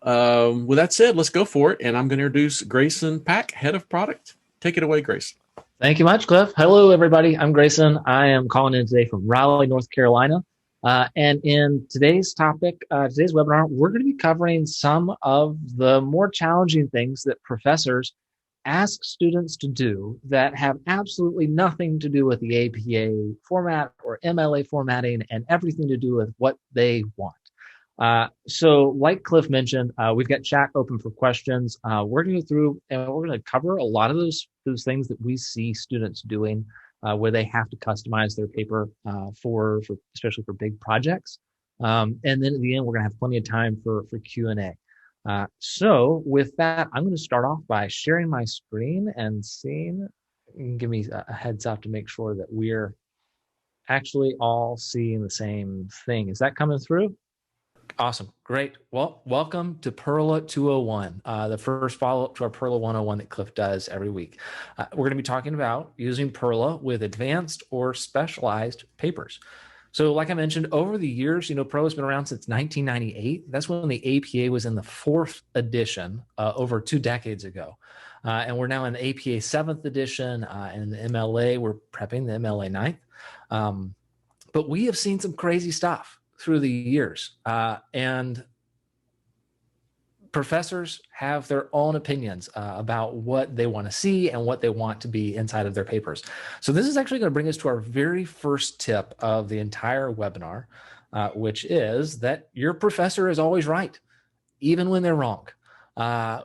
With that said, let's go for it. And I'm going to introduce Graysen Pack, Head of Product. Take it away, Graysen. Thank you much, Cliff. Hello, everybody. I'm Graysen. I am calling in today from Raleigh, North Carolina. And in today's topic, today's webinar, we're going to be covering some of the more challenging things that professors ask students to do that have absolutely nothing to do with the APA format or MLA formatting and everything to do with what they want. So like Cliff mentioned, we've got chat open for questions. We're going to go through and we're going to cover a lot of those things that we see students doing where they have to customize their paper for especially for big projects. And then at the end, we're going to have plenty of time for Q&A. So with that, I'm going to start off by sharing my screen and seeing, give me a heads up to make sure that we're actually all seeing the same thing. Is that coming through? Awesome. Great. Well, welcome to PERRLA 201, the first follow-up to our PERRLA 101 that Cliff does every week. We're going to be talking about using PERRLA with advanced or specialized papers. So like I mentioned, over the years, PERRLA has been around since 1998. That's when the APA was in the 4th edition over 2 decades ago. And we're now in the APA 7th edition, and the MLA, we're prepping the MLA 9th. But we have seen some crazy stuff through the years, and professors have their own opinions about what they want to see and what they want to be inside of their papers. So this is actually going to bring us to our very first tip of the entire webinar, which is that your professor is always right, even when they're wrong.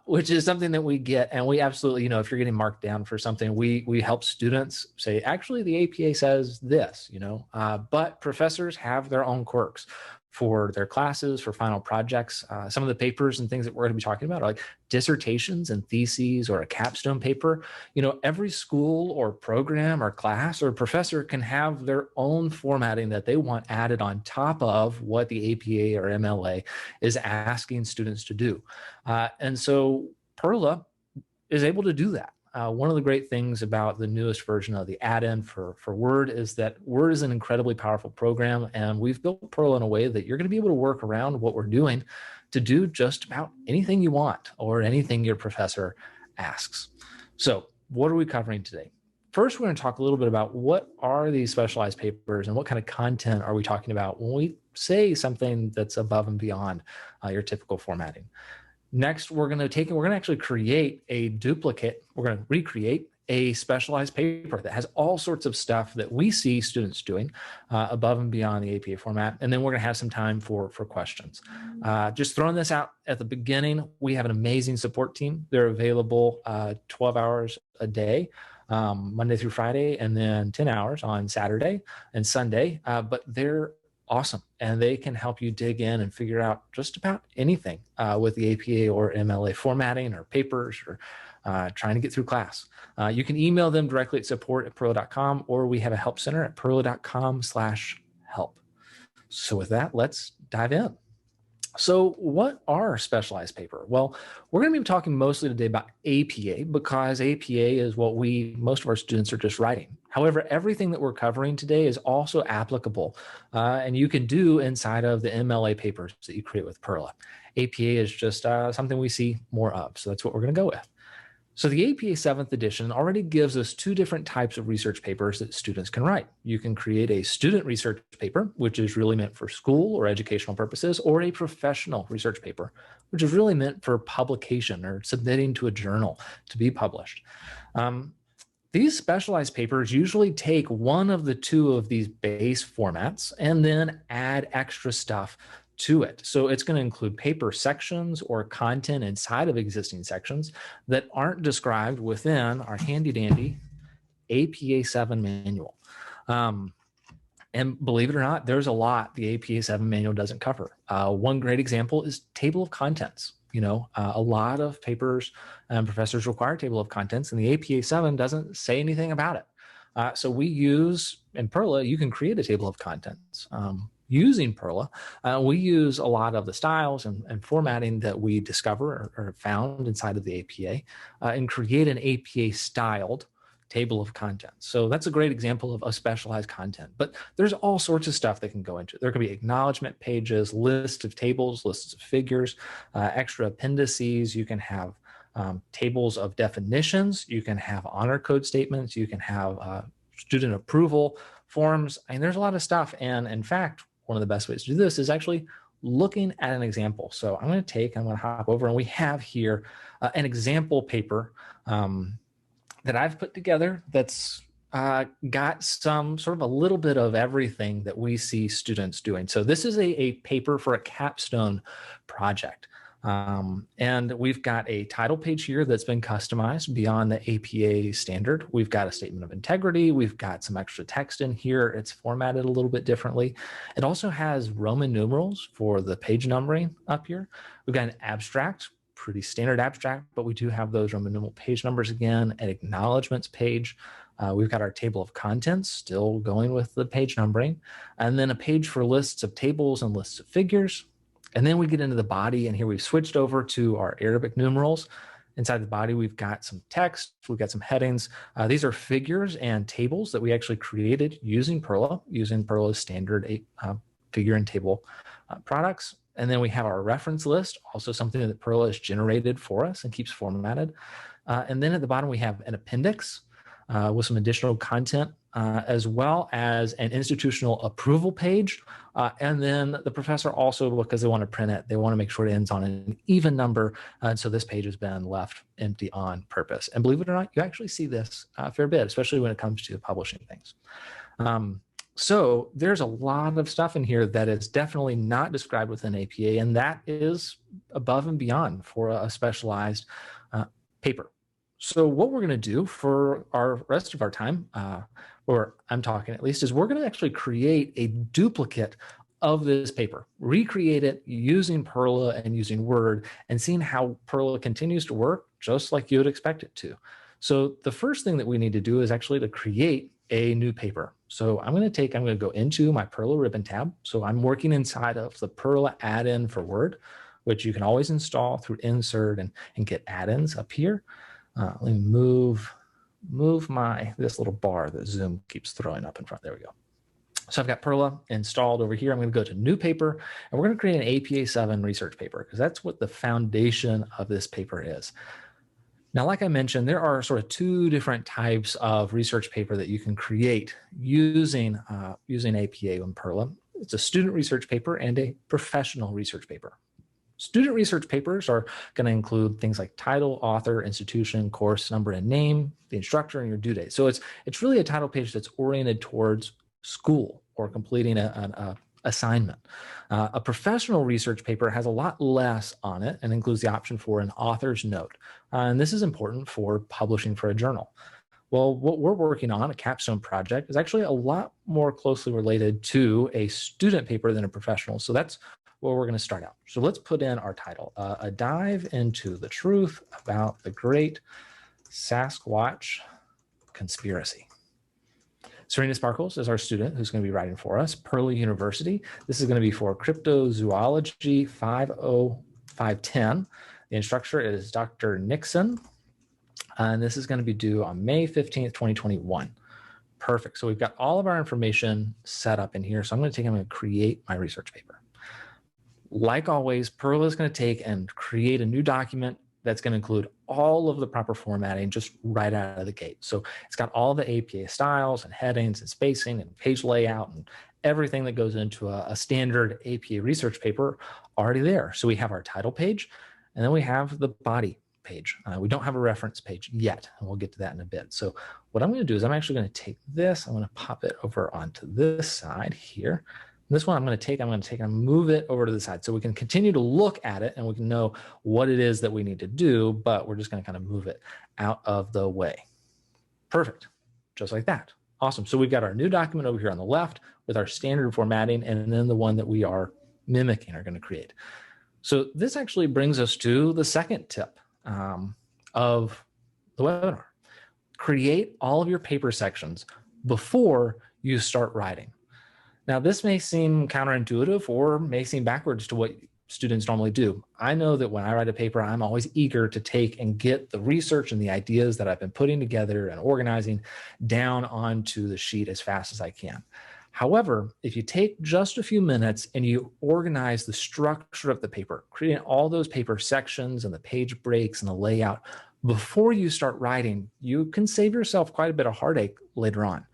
Which is something that we get, and we absolutely, if you're getting marked down for something, we help students say, actually, the APA says this, but professors have their own quirks for their classes, for final projects. Some of the papers and things that we're going to be talking about are like dissertations and theses or a capstone paper. Every school or program or class or professor can have their own formatting that they want added on top of what the APA or MLA is asking students to do. And so PERRLA is able to do that. One of the great things about the newest version of the add-in for Word is that Word is an incredibly powerful program, and we've built PERRLA in a way that you're going to be able to work around what we're doing to do just about anything you want or anything your professor asks. So what are we covering today? First, we're going to talk a little bit about what are these specialized papers and what kind of content are we talking about when we say something that's above and beyond your typical formatting. Next, we're going to actually create a duplicate. We're going to recreate a specialized paper that has all sorts of stuff that we see students doing above and beyond the APA format. And then we're going to have some time for questions. Just throwing this out at the beginning, we have an amazing support team. They're available 12 hours a day, Monday through Friday, and then 10 hours on Saturday and Sunday. But they're awesome, and they can help you dig in and figure out just about anything with the APA or MLA formatting or papers or trying to get through class. You can email them directly at support@perrla.com, or we have a help center at perrla.com/help. So with that, let's dive in. So what are specialized paper? Well, we're going to be talking mostly today about APA because APA is what most of our students are just writing. However, everything that we're covering today is also applicable, and you can do inside of the MLA papers that you create with PERRLA. APA is just something we see more of, so that's what we're going to go with. So the APA 7th edition already gives us 2 different types of research papers that students can write. You can create a student research paper, which is really meant for school or educational purposes, or a professional research paper, which is really meant for publication or submitting to a journal to be published. These specialized papers usually take one of the 2 of these base formats and then add extra stuff to it. So it's going to include paper sections or content inside of existing sections that aren't described within our handy dandy APA 7 manual. And believe it or not, there's a lot the APA 7 manual doesn't cover. One great example is table of contents. A lot of papers and professors require table of contents, and the APA 7 doesn't say anything about it. So we use, in PERRLA, you can create a table of contents. Using PERRLA, we use a lot of the styles and formatting that we discover or found inside of the APA and create an APA styled table of contents. So that's a great example of a specialized content, but there's all sorts of stuff that can go into it. There can be acknowledgement pages, lists of tables, lists of figures, extra appendices. You can have tables of definitions. You can have honor code statements. You can have student approval forms. I mean, there's a lot of stuff. And in fact, one of the best ways to do this is actually looking at an example. So I'm going to hop over, and we have here an example paper that I've put together that's got some sort of a little bit of everything that we see students doing. So this is a paper for a capstone project. And we've got a title page here that's been customized beyond the APA standard. We've got a statement of integrity. We've got some extra text in here. It's formatted a little bit differently. It also has Roman numerals for the page numbering up here. We've got an abstract, pretty standard abstract, but we do have those Roman numeral page numbers again, an acknowledgements page. We've got our table of contents still going with the page numbering, and then a page for lists of tables and lists of figures. And then we get into the body, and here we've switched over to our Arabic numerals. Inside the body, we've got some text, we've got some headings. These are figures and tables that we actually created using PERRLA, using PERRLA's standard figure and table products. And then we have our reference list, also something that PERRLA has generated for us and keeps formatted. And then at the bottom, we have an appendix with some additional content, as well as an institutional approval page. And then the professor also, because they want to print it, they want to make sure it ends on an even number. And so this page has been left empty on purpose. And believe it or not, you actually see this a fair bit, especially when it comes to publishing things. So there's a lot of stuff in here that is definitely not described within APA, and that is above and beyond for a specialized paper. So what we're going to do for our rest of our time, or I'm talking at least, is we're going to actually create a duplicate of this paper, recreate it using PERRLA and using Word, and seeing how PERRLA continues to work just like you would expect it to. So the first thing that we need to do is actually to create a new paper. So I'm going to go into my PERRLA ribbon tab. So I'm working inside of the PERRLA add-in for Word, which you can always install through Insert and get add-ins up here. Let me move this little bar that Zoom keeps throwing up in front. There we go. So I've got PERRLA installed over here. I'm going to go to New Paper, and we're going to create an APA 7 research paper, because that's what the foundation of this paper is. Now, like I mentioned, there are sort of two different types of research paper that you can create using APA and PERRLA. It's a student research paper and a professional research paper. Student research papers are going to include things like title, author, institution, course number, and name, the instructor, and your due date. So it's really a title page that's oriented towards school or completing an assignment. A professional research paper has a lot less on it and includes the option for an author's note. And this is important for publishing for a journal. Well, what we're working on, a capstone project, is actually a lot more closely related to a student paper than a professional. So that's where we're going to start out. So let's put in our title, A Dive into the Truth About the Great Sasquatch Conspiracy. Serena Sparkles is our student who's going to be writing for us. PERRLA University. This is going to be for Cryptozoology 50510. The instructor is Dr. Nixon. And this is going to be due on May 15th, 2021. Perfect. So we've got all of our information set up in here. So I'm going to create my research paper. Like always, PERRLA is going to take and create a new document that's going to include all of the proper formatting just right out of the gate. So it's got all the APA styles and headings and spacing and page layout and everything that goes into a standard APA research paper already there. So we have our title page, and then we have the body page. We don't have a reference page yet, and we'll get to that in a bit. So what I'm going to do is I'm actually going to take this, I'm going to pop it over onto this side here. This one I'm going to take and move it over to the side so we can continue to look at it and we can know what it is that we need to do, but we're just going to kind of move it out of the way. Perfect. Just like that. Awesome. So we've got our new document over here on the left with our standard formatting, and then the one that we are mimicking are going to create. So this actually brings us to the second tip of the webinar. Create all of your paper sections before you start writing. Now, this may seem counterintuitive or may seem backwards to what students normally do. I know that when I write a paper, I'm always eager to take and get the research and the ideas that I've been putting together and organizing down onto the sheet as fast as I can. However, if you take just a few minutes and you organize the structure of the paper, creating all those paper sections and the page breaks and the layout before you start writing, you can save yourself quite a bit of heartache later on.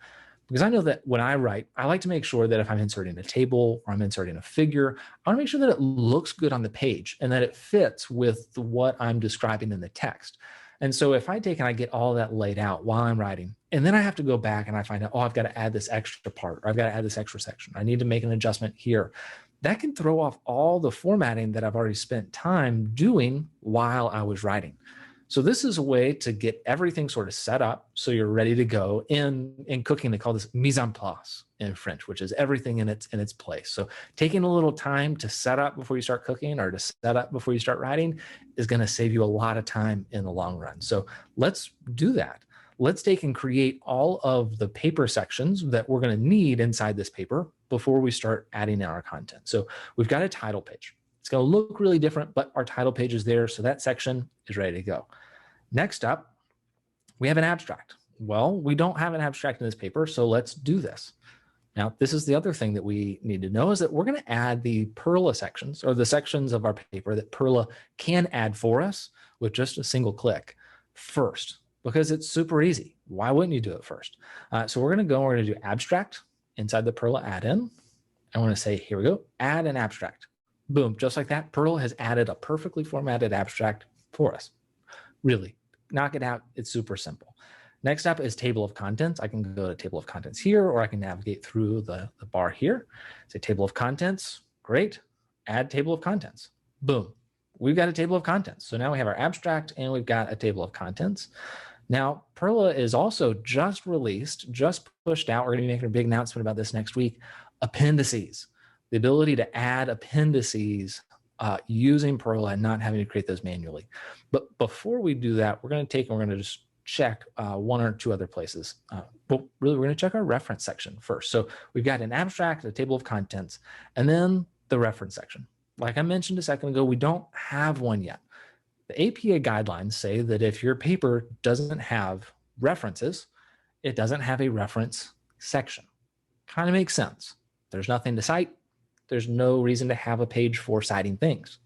Because I know that when I write, I like to make sure that if I'm inserting a table or I'm inserting a figure, I want to make sure that it looks good on the page and that it fits with what I'm describing in the text. And so if I take and I get all that laid out while I'm writing, and then I have to go back and I find out, oh, I've got to add this extra part, or I've got to add this extra section, I need to make an adjustment here, that can throw off all the formatting that I've already spent time doing while I was writing. So this is a way to get everything sort of set up so you're ready to go. In cooking, they call this mise en place in French, which is everything in its place. So taking a little time to set up before you start cooking or to set up before you start writing is going to save you a lot of time in the long run. So let's do that. Let's take and create all of the paper sections that we're going to need inside this paper before we start adding in our content. So we've got a title page. It's going to look really different, but our title page is there. So that section is ready to go. Next up, we have an abstract. Well, we don't have an abstract in this paper, so let's do this. Now, this is the other thing that we need to know is that we're going to add the PERRLA sections, or the sections of our paper that PERRLA can add for us with just a single click first, because it's super easy. Why wouldn't you do it first? So we're going to go, we're going to do abstract inside the PERRLA add-in. I want to say, here we go, add an abstract. Boom, just like that, PERRLA has added a perfectly formatted abstract for us. Really, knock it out. It's super simple. Next up is table of contents. I can go to table of contents here, or I can navigate through the bar here. Say table of contents, great. Add table of contents. Boom, we've got a table of contents. So now we have our abstract and we've got a table of contents. Now, PERRLA is also just released, just pushed out. We're going to be making a big announcement about this next week. Appendices. The ability to add appendices using PERRLA and not having to create those manually. But before we do that, we're going to take and we're going to just check one or two other places. But really, we're going to check our reference section first. So we've got an abstract, a table of contents, and then the reference section. Like I mentioned a second ago, we don't have one yet. The APA guidelines say that if your paper doesn't have references, it doesn't have a reference section. Kind of makes sense. There's nothing to cite. There's no reason to have a page for citing things.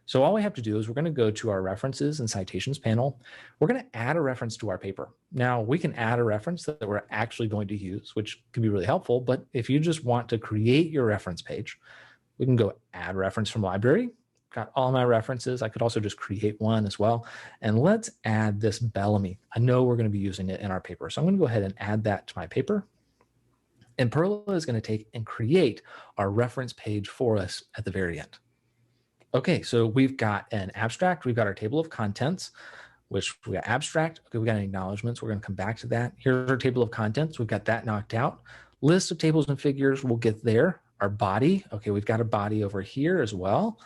So all we have to do is we're going to go to our References and Citations panel. We're going to add a reference to our paper. Now, we can add a reference that we're actually going to use, which can be really helpful. But if you just want to create your reference page, we can go add reference from library. Got all my references. I could also just create one as well. And let's add this Bellamy. I know we're going to be using it in our paper. So I'm going to go ahead and add that to my paper. And PERRLA is going to take and create our reference page for us at the very end. Okay, so we've got an abstract. We've got our table of contents, which we got abstract. Okay, we got acknowledgements. We're going to come back to that. Here's our table of contents. We've got that knocked out. List of tables and figures, we'll get there. Our body. Okay, we've got a body over here as well.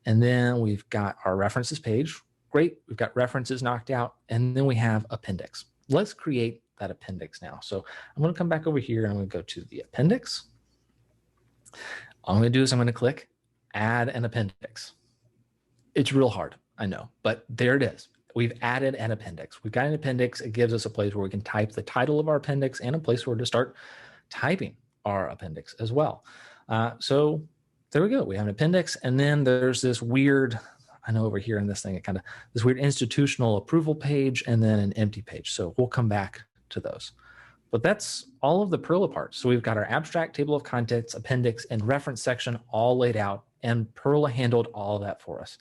And then we've got our references page. Great, we've got references knocked out. And then we have appendix. Let's create that appendix now. So I'm going to come back over here and I'm going to go to the appendix. All I'm going to do is I'm going to click add an appendix. It's real hard, I know, but there it is. We've added an appendix. We've got an appendix. It gives us a place where we can type the title of our appendix and a place where to start typing our appendix as well. So there we go. We have an appendix, and then there's this weird, I know over here in this thing, it kind of, this weird institutional approval page and then an empty page. So we'll come back to those. But that's all of the PERRLA parts. So we've got our abstract, table of contents, appendix, and reference section all laid out, and PERRLA handled all of that for us.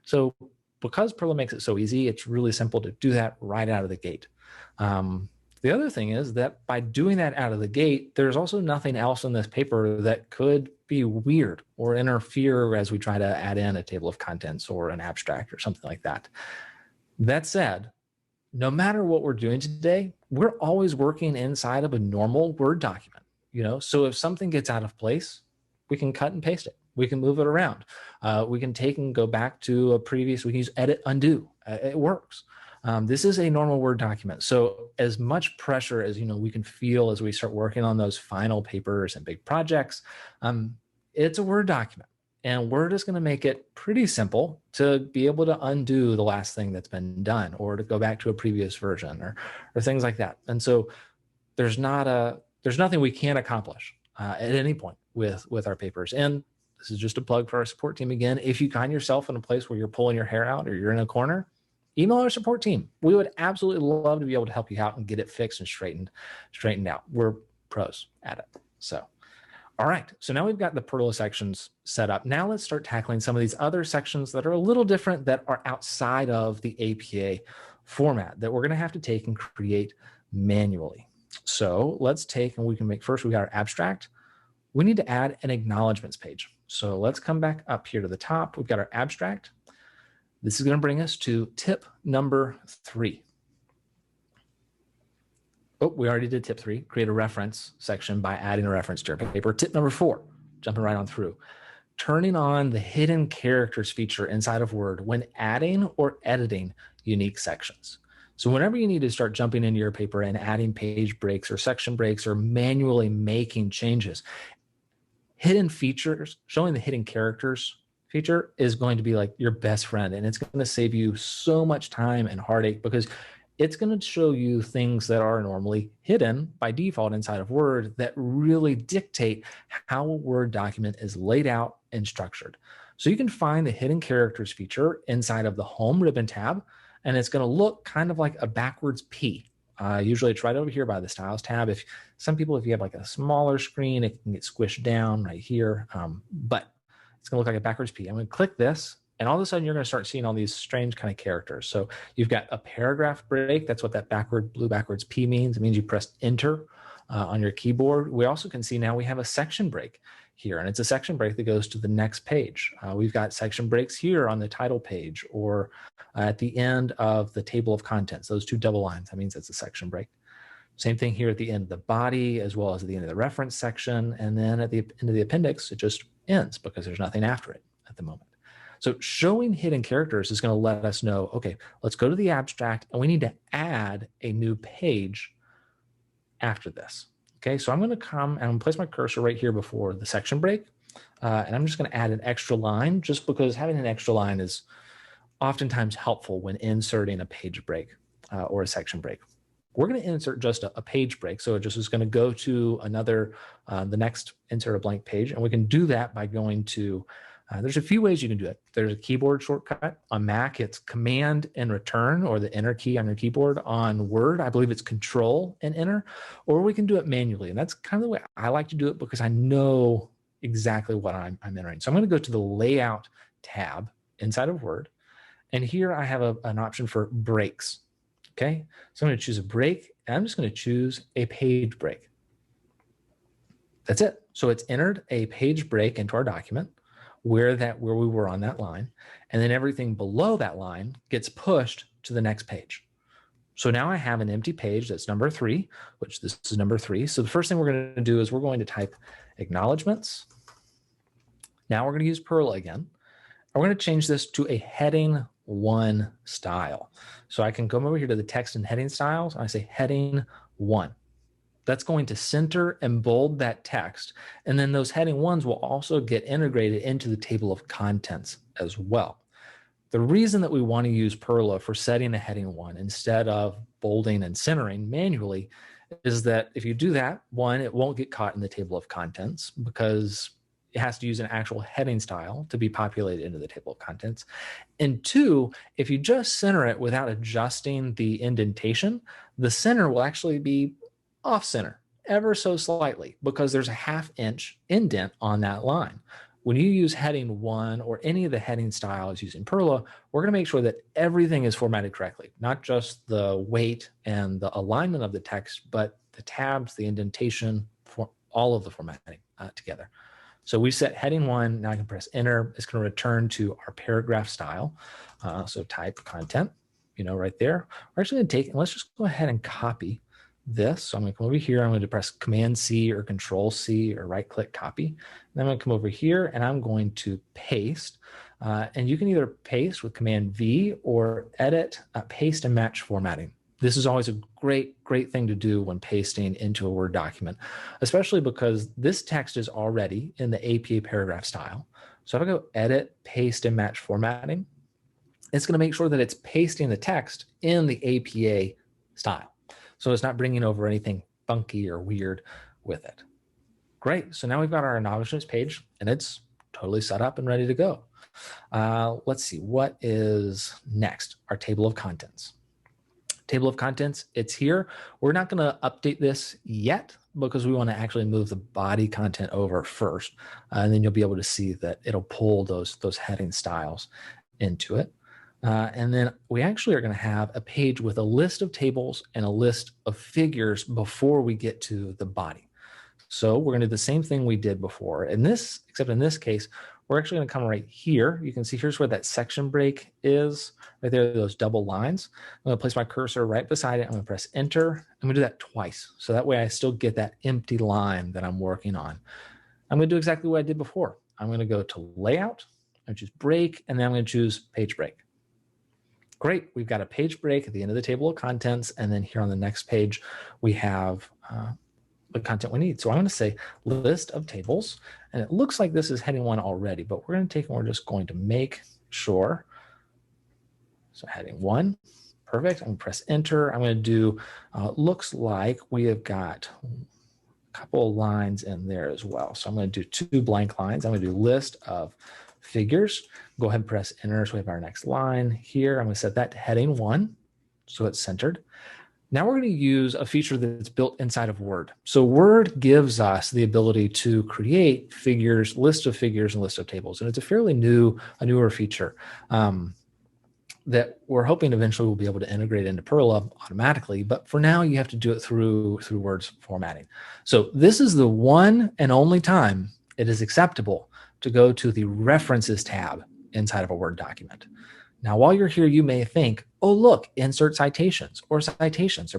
So because PERRLA makes it so easy, it's really simple to do that right out of the gate. The other thing is that by doing that out of the gate, there's also nothing else in this paper that could be weird or interfere as we try to add in a table of contents or an abstract or something like that. That said, no matter what we're doing today, we're always working inside of a normal Word document, so if something gets out of place, we can cut and paste it. We can move it around. We can take and go back to a previous, we can use edit, undo. It works. This is a normal Word document. So as much pressure as, we can feel as we start working on those final papers and big projects, it's a Word document. And we're just going to make it pretty simple to be able to undo the last thing that's been done, or to go back to a previous version, or things like that. And so there's nothing we can't accomplish at any point with our papers. And this is just a plug for our support team again. If you find yourself in a place where you're pulling your hair out or you're in a corner, email our support team. We would absolutely love to be able to help you out and get it fixed and straightened out. We're pros at it. So, all right. So now we've got the PERRLA sections set up. Now let's start tackling some of these other sections that are a little different, that are outside of the APA format, that we're going to have to take and create manually. So let's take, and we can make, first we got our abstract. We need to add an acknowledgements page. So let's come back up here to the top. We've got our abstract. This is going to bring us to tip number 3. Oh, we already did tip 3, create a reference section by adding a reference to your paper. Tip number 4, jumping right on through, turning on the hidden characters feature inside of Word when adding or editing unique sections. So whenever you need to start jumping into your paper and adding page breaks or section breaks or manually making changes, hidden features, showing the hidden characters feature is going to be like your best friend, and it's going to save you so much time and heartache, because it's going to show you things that are normally hidden by default inside of Word that really dictate how a Word document is laid out and structured. So you can find the hidden characters feature inside of the Home ribbon tab, and it's going to look kind of like a backwards P. Usually it's right over here by the Styles tab. If you have like a smaller screen, it can get squished down right here, but it's going to look like a backwards P. I'm going to click this, and all of a sudden you're going to start seeing all these strange kind of characters. So you've got a paragraph break. That's what that blue backwards P means. It means you pressed enter on your keyboard. We also can see now we have a section break here, and it's a section break that goes to the next page. We've got section breaks here on the title page, or at the end of the table of contents, those 2 double lines. That means it's a section break. Same thing here at the end of the body, as well as at the end of the reference section. And then at the end of the appendix, it just ends because there's nothing after it at the moment. So showing hidden characters is going to let us know, okay, let's go to the abstract, and we need to add a new page after this. Okay, so I'm going to come and I'm going to place my cursor right here before the section break. And I'm just going to add an extra line, just because having an extra line is oftentimes helpful when inserting a page break or a section break. We're going to insert just a page break. So it just is going to go to another, the next insert a blank page. And we can do that by going to, there's a few ways you can do it. There's a keyboard shortcut. On Mac, it's Command and Return, or the Enter key on your keyboard. On Word, I believe it's Control and Enter, or we can do it manually. And that's kind of the way I like to do it, because I know exactly what I'm entering. So I'm going to go to the Layout tab inside of Word. And here I have an option for breaks. Okay, so I'm going to choose a break, and I'm just going to choose a page break. That's it. So it's entered a page break into our document where we were on that line, and then everything below that line gets pushed to the next page. So now I have an empty page that's number 3, which this is number 3. So the first thing we're going to do is we're going to type acknowledgements. Now we're going to use PERRLA again. We're going to change this to a heading 1 style. So I can come over here to the text and heading styles, and I say heading 1. That's going to center and bold that text. And then those heading 1s will also get integrated into the table of contents as well. The reason that we want to use PERRLA for setting a heading 1 instead of bolding and centering manually is that if you do that, 1, it won't get caught in the table of contents, because it has to use an actual heading style to be populated into the table of contents. And 2, if you just center it without adjusting the indentation, the center will actually be off center ever so slightly, because there's a 1/2 inch indent on that line. When you use heading 1 or any of the heading styles using PERRLA, we're going to make sure that everything is formatted correctly, not just the weight and the alignment of the text, but the tabs, the indentation, for all of the formatting together. So we set heading 1. Now I can press enter. It's going to return to our paragraph style. So type content, right there. We're actually going to take, and let's just go ahead and copy this. So I'm going to come over here. I'm going to press Command C or Control C or right click copy. And then I'm going to come over here and I'm going to paste. And you can either paste with Command V or edit, paste and match formatting. This is always a great thing to do when pasting into a Word document, especially because this text is already in the APA paragraph style. So if I go edit, paste, and match formatting, it's going to make sure that it's pasting the text in the APA style. So it's not bringing over anything funky or weird with it. Great. So now we've got our acknowledgements page and it's totally set up and ready to go. Let's see, what is next? Our table of contents. Table of contents, it's here. We're not going to update this yet because we want to actually move the body content over first. And then you'll be able to see that it'll pull those heading styles into it. And then we actually are going to have a page with a list of tables and a list of figures before we get to the body. So we're going to do the same thing we did before. Except in this case, we're actually going to come right here. You can see here's where that section break is, right there, those double lines. I'm going to place my cursor right beside it. I'm going to press enter. I'm going to do that twice. So that way I still get that empty line that I'm working on. I'm going to do exactly what I did before. I'm going to go to layout, I'm going to choose break, and then I'm going to choose page break. Great, we've got a page break at the end of the table of contents, and then here on the next page, we have the content we need. So I'm going to say list of tables, and it looks like this is heading 1 already, but we're going to take and we're just going to make sure. So heading 1, perfect. I'm going to press enter. I'm going to do, looks like we have got a couple of lines in there as well. So I'm going to do 2 blank lines. I'm going to do list of figures. Go ahead and press enter. So we have our next line here. I'm going to set that to heading 1 so it's centered. Now we're going to use a feature that's built inside of Word. So Word gives us the ability to create figures, list of figures, and list of tables. And it's a fairly newer feature that we're hoping eventually we'll be able to integrate into PERRLA automatically. But for now, you have to do it through Word's formatting. So this is the one and only time it is acceptable to go to the References tab inside of a Word document. Now, while you're here, you may think, oh, look, insert citations or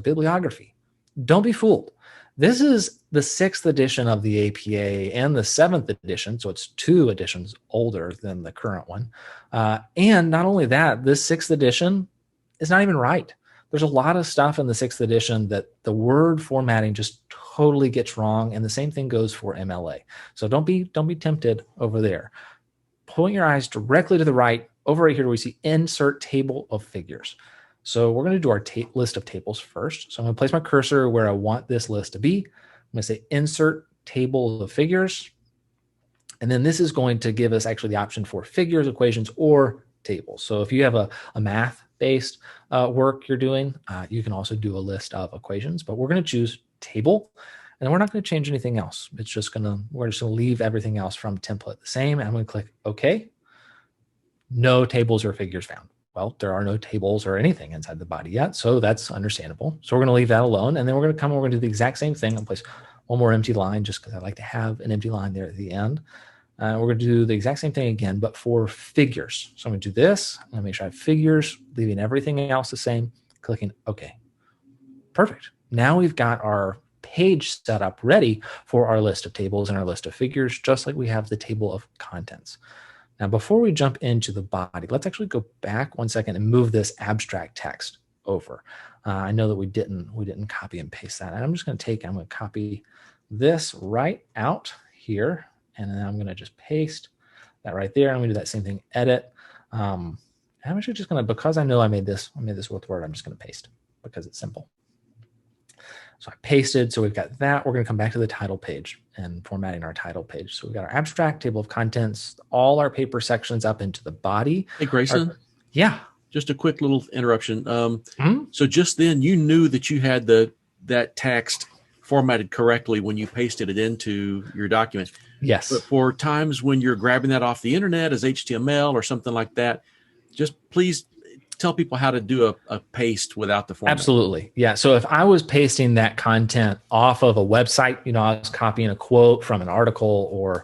bibliography. Don't be fooled. This is the 6th edition of the APA and the 7th edition, so it's 2 editions older than the current one. And not only that, this 6th edition is not even right. There's a lot of stuff in the 6th edition that the Word formatting just totally gets wrong, and the same thing goes for MLA. So don't be tempted over there. Point your eyes directly to the right. Over right here, we see insert table of figures. So we're going to do our list of tables first. So I'm going to place my cursor where I want this list to be. I'm going to say insert table of figures. And then this is going to give us actually the option for figures, equations, or tables. So if you have a math-based work you're doing, you can also do a list of equations, but we're going to choose table. And we're not going to change anything else. We're just going to leave everything else from template the same. And I'm going to click OK. No tables or figures found. Well, there are no tables or anything inside the body yet, so that's understandable. So we're going to leave that alone. And then we're going to come and we're going to do the exact same thing and place one more empty line just because I like to have an empty line there at the end. We're going to do the exact same thing again, but for figures. So I'm going to do this. I'm going to make sure I have figures, leaving everything else the same, clicking OK. Perfect. Now we've got our page set up ready for our list of tables and our list of figures, just like we have the table of contents. Now, before we jump into the body, let's actually go back 1 second and move this abstract text over. I know that we didn't copy and paste that. And I'm going to copy this right out here, and then I'm going to just paste that right there. I'm going to do that same thing, edit. I'm actually just going to, because I know I made this with Word, I'm just going to paste because it's simple. So I pasted, so we've got that. We're going to come back to the title page and formatting our title page. So we've got our abstract, table of contents, all our paper sections up into the body. Hey, Graysen. Yeah. Just a quick little interruption. So just then you knew that you had that text formatted correctly when you pasted it into your document. Yes. But for times when you're grabbing that off the internet as HTML or something like that, just please tell people how to do a paste without the format. Absolutely. Yeah. So if I was pasting that content off of a website, I was copying a quote from an article or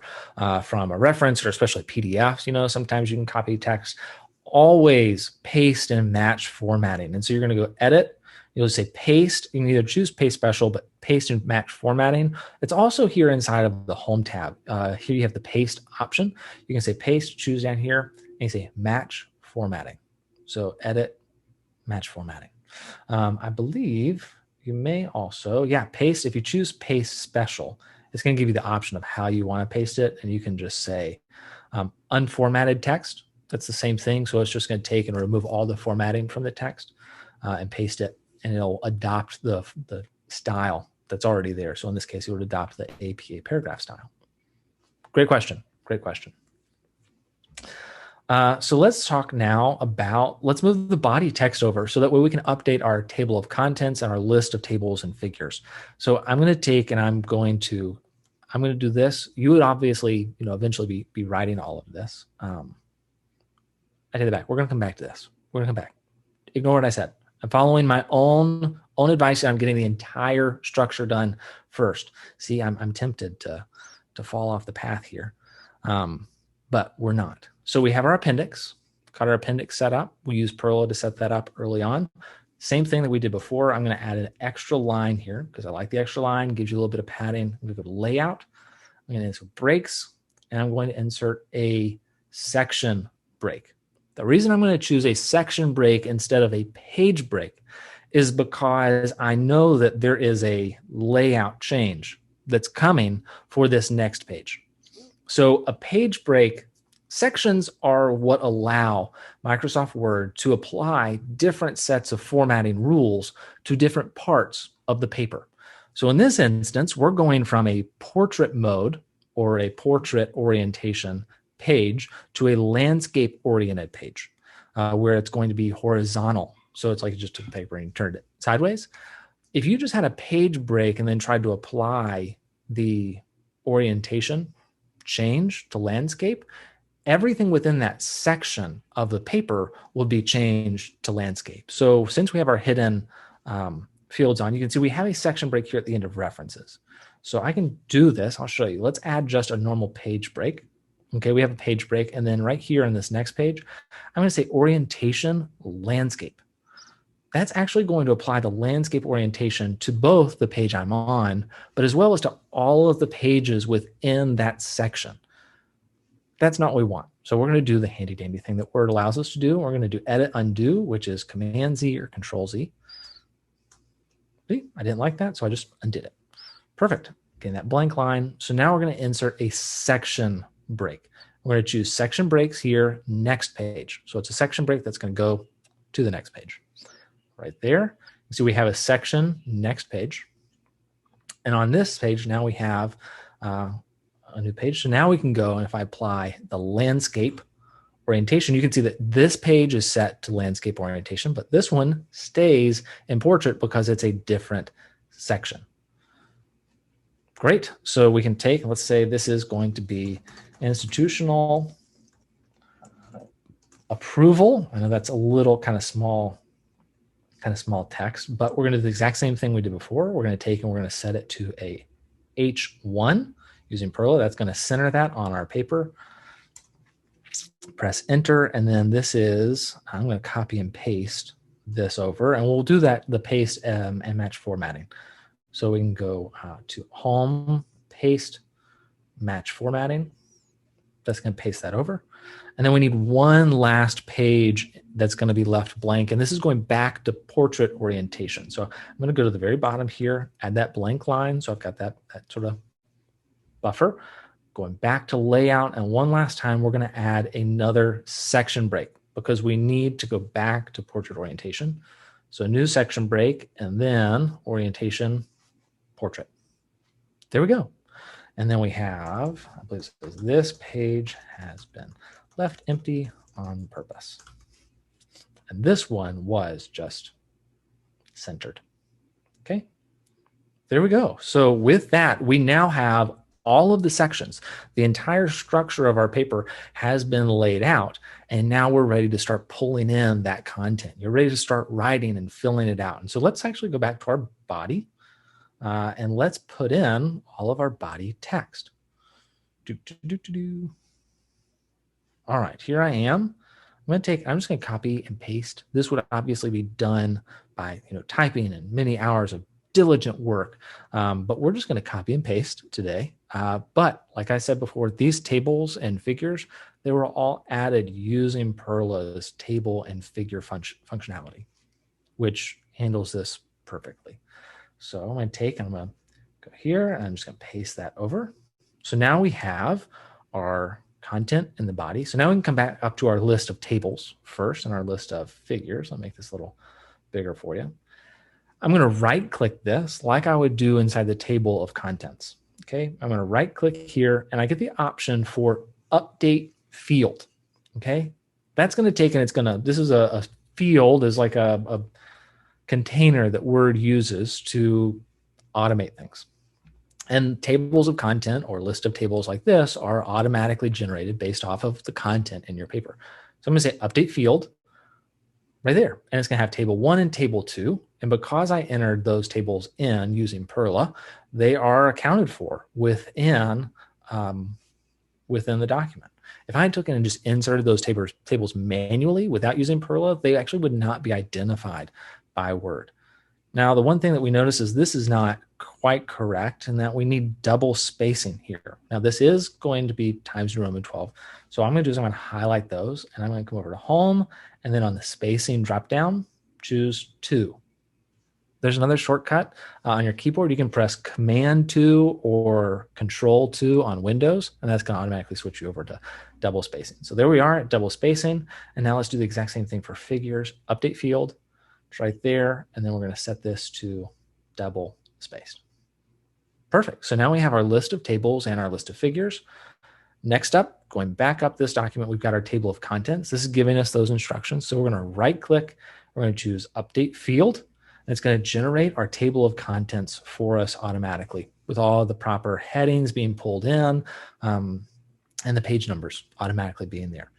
from a reference, or especially PDFs, sometimes you can copy text. Always paste and match formatting. And so you're going to go edit. You'll say paste. You can either choose paste special, but paste and match formatting. It's also here inside of the home tab. Here you have the paste option. You can say paste, choose down here, and you say match formatting. So edit, match formatting. I believe you may also, paste. If you choose paste special, it's going to give you the option of how you want to paste it. And you can just say, Unformatted text, that's the same thing. So it's just going to take and remove all the formatting from the text and paste it, and it'll adopt the style that's already there. So in this case, it would adopt the APA paragraph style. Great question. Great question. So let's talk now about, let's move the body text over so that way we can update our table of contents and our list of tables and figures. So I'm going to take and I'm going to do this. You would obviously, eventually be writing all of this. I take it back. We're going to come back to this. We're going to come back. Ignore what I said. I'm following my own advice. I'm getting the entire structure done first. See, I'm tempted to fall off the path here, but we're not. So we have our appendix, got our appendix set up. We use Perla to set that up early on. Same thing that we did before. I'm going to add an extra line here because I like the extra line. Gives you a little bit of padding. I'm going to go to layout. I'm going to insert breaks, and I'm going to insert a section break. The reason I'm going to choose a section break instead of a page break is because I know that there is a layout change that's coming for this next page. So a page break, sections are what allow Microsoft Word to apply different sets of formatting rules to different parts of the paper. So in this instance, we're going from a portrait mode or a portrait orientation page to a landscape oriented page where it's going to be horizontal. So it's like you just took the paper and turned it sideways. If you just had a page break and then tried to apply the orientation change to landscape, everything within that section of the paper will be changed to landscape. So since we have our hidden fields on, you can see we have a section break here at the end of references. So I can do this. I'll show you. Let's add just a normal page break. Okay, we have a page break. And then right here on this next page, I'm going to say orientation landscape. That's actually going to apply the landscape orientation to both the page I'm on, but as well as to all of the pages within that section. That's not what we want. So we're going to do the handy dandy thing that Word allows us to do. We're going to do edit undo, which is Command Z or Control Z. See, I didn't like that, so I just undid it. Perfect. Getting that blank line. So now we're going to insert a section break. We're going to choose section breaks here, next page. So it's a section break that's going to go to the next page. Right there. So we have a section next page. And on this page, now we have a new page. So now we can go, and if I apply the landscape orientation, you can see that this page is set to landscape orientation, but this one stays in portrait because it's a different section. Great. So we can take, let's say this is going to be institutional approval. I know that's a little kind of small text, but we're going to do the exact same thing we did before. We're going to take and we're going to set it to a H1 using Perla. That's going to center that on our paper. Press enter, and then this is, I'm going to copy and paste this over, and we'll do that, the paste and match formatting. So we can go to home, paste, match formatting. That's going to paste that over. And then we need one last page that's going to be left blank. And this is going back to portrait orientation. So I'm going to go to the very bottom here, add that blank line. So I've got that sort of buffer. Going back to layout. And one last time, we're going to add another section break because we need to go back to portrait orientation. So a new section break and then orientation portrait. There we go. And then we have, I believe it says, this page has been left empty on purpose. And this one was just centered. Okay, there we go. So with that, we now have all of the sections. The entire structure of our paper has been laid out, and now we're ready to start pulling in that content. You're ready to start writing and filling it out. And so let's actually go back to our body and let's put in all of our body text. All right, here I am. I'm just going to copy and paste. This would obviously be done by typing and many hours of diligent work, but we're just going to copy and paste today. But like I said before, these tables and figures, they were all added using Perrla's table and figure functionality, which handles this perfectly. So I'm going to take and I'm going to go here and I'm just going to paste that over. So now we have our content in the body. So now we can come back up to our list of tables first and our list of figures. I'll make this a little bigger for you. I'm going to right click this like I would do inside the table of contents. Okay, I'm going to right click here and I get the option for update field. Okay, that's going to take, and it's going to, this is a field, is like a container that Word uses to automate things. And tables of content or list of tables like this are automatically generated based off of the content in your paper. So I'm going to say update field right there. And it's going to have table 1 and table 2. And because I entered those tables in using PERRLA, they are accounted for within the document. If I took in and just inserted those tables manually without using PERRLA, they actually would not be identified by Word. Now, the one thing that we notice is this is not quite correct and that we need double spacing here. Now, this is going to be times New Roman 12. So what I'm going to do is I'm going to highlight those and I'm going to come over to Home, and then on the spacing drop down, choose 2. There's another shortcut on your keyboard. You can press Command 2 or Control 2 on Windows, and that's going to automatically switch you over to double spacing. So there we are at double spacing. And now let's do the exact same thing for figures. Update field, it's right there. And then we're going to set this to double spaced. Perfect. So now we have our list of tables and our list of figures. Next up, going back up this document, we've got our table of contents. This is giving us those instructions. So we're going to right click. We're going to choose Update Field. And it's going to generate our table of contents for us automatically with all the proper headings being pulled in and the page numbers automatically being there.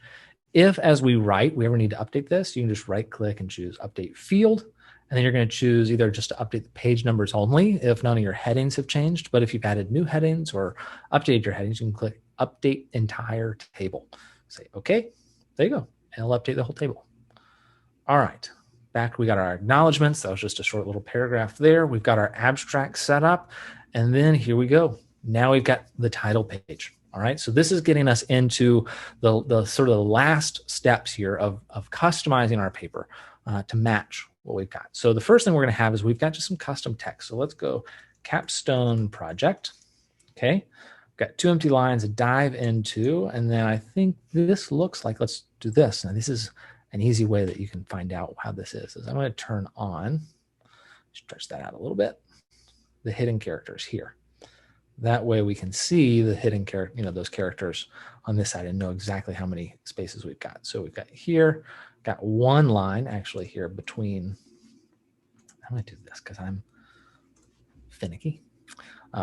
If, as we write, we ever need to update this, you can just right click and choose Update Field. And then you're going to choose either just to update the page numbers only if none of your headings have changed. But if you've added new headings or updated your headings, you can click Update Entire Table. Say, okay, there you go. And it'll update the whole table. All right. Back, we got our acknowledgements. That was just a short little paragraph there. We've got our abstract set up. And then here we go. Now we've got the title page. All right. So this is getting us into the sort of the last steps here of customizing our paper to match what we've got. So the first thing we're going to have is we've got just some custom text. So let's go capstone project. Okay. Got 2 empty lines to dive into. And then I think this looks like, let's do this. Now this is an easy way that you can find out how this is I'm going to turn on, stretch that out a little bit, the hidden characters here. That way we can see the hidden character, those characters on this side and know exactly how many spaces we've got. So we've got here, got 1 line actually here between, I'm going to do this because I'm finicky.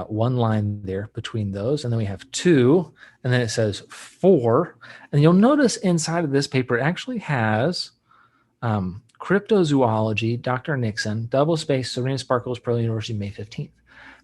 1 line there between those, and then we have 2, and then it says 4, and you'll notice inside of this paper it actually has cryptozoology, Dr. Nixon, double space, Serena Sparkles, PERRLA University, May 15th.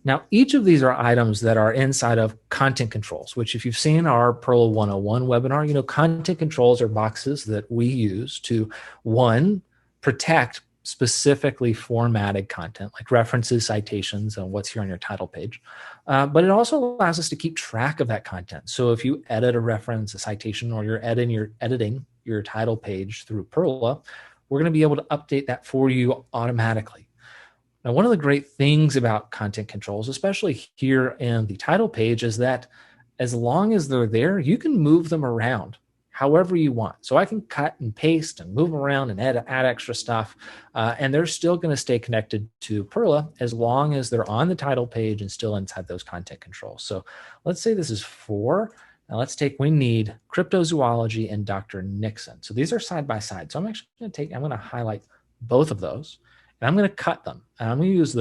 Now, each of these are items that are inside of content controls, which if you've seen our PERRLA 101 webinar, content controls are boxes that we use to, 1, protect specifically formatted content like references, citations, and what's here on your title page. But it also allows us to keep track of that content. So if you edit a reference, a citation, or you're editing your title page through PERRLA, we're going to be able to update that for you automatically. Now, one of the great things about content controls, especially here in the title page, is that as long as they're there, you can move them around however you want. So I can cut and paste and move around and add extra stuff, and they're still going to stay connected to PERRLA as long as they're on the title page and still inside those content controls. So let's say this is 4. Now let's take, we need cryptozoology and Dr. Nixon. So these are side by side. So I'm actually going to I'm going to highlight both of those, and I'm going to cut them. And I'm going to use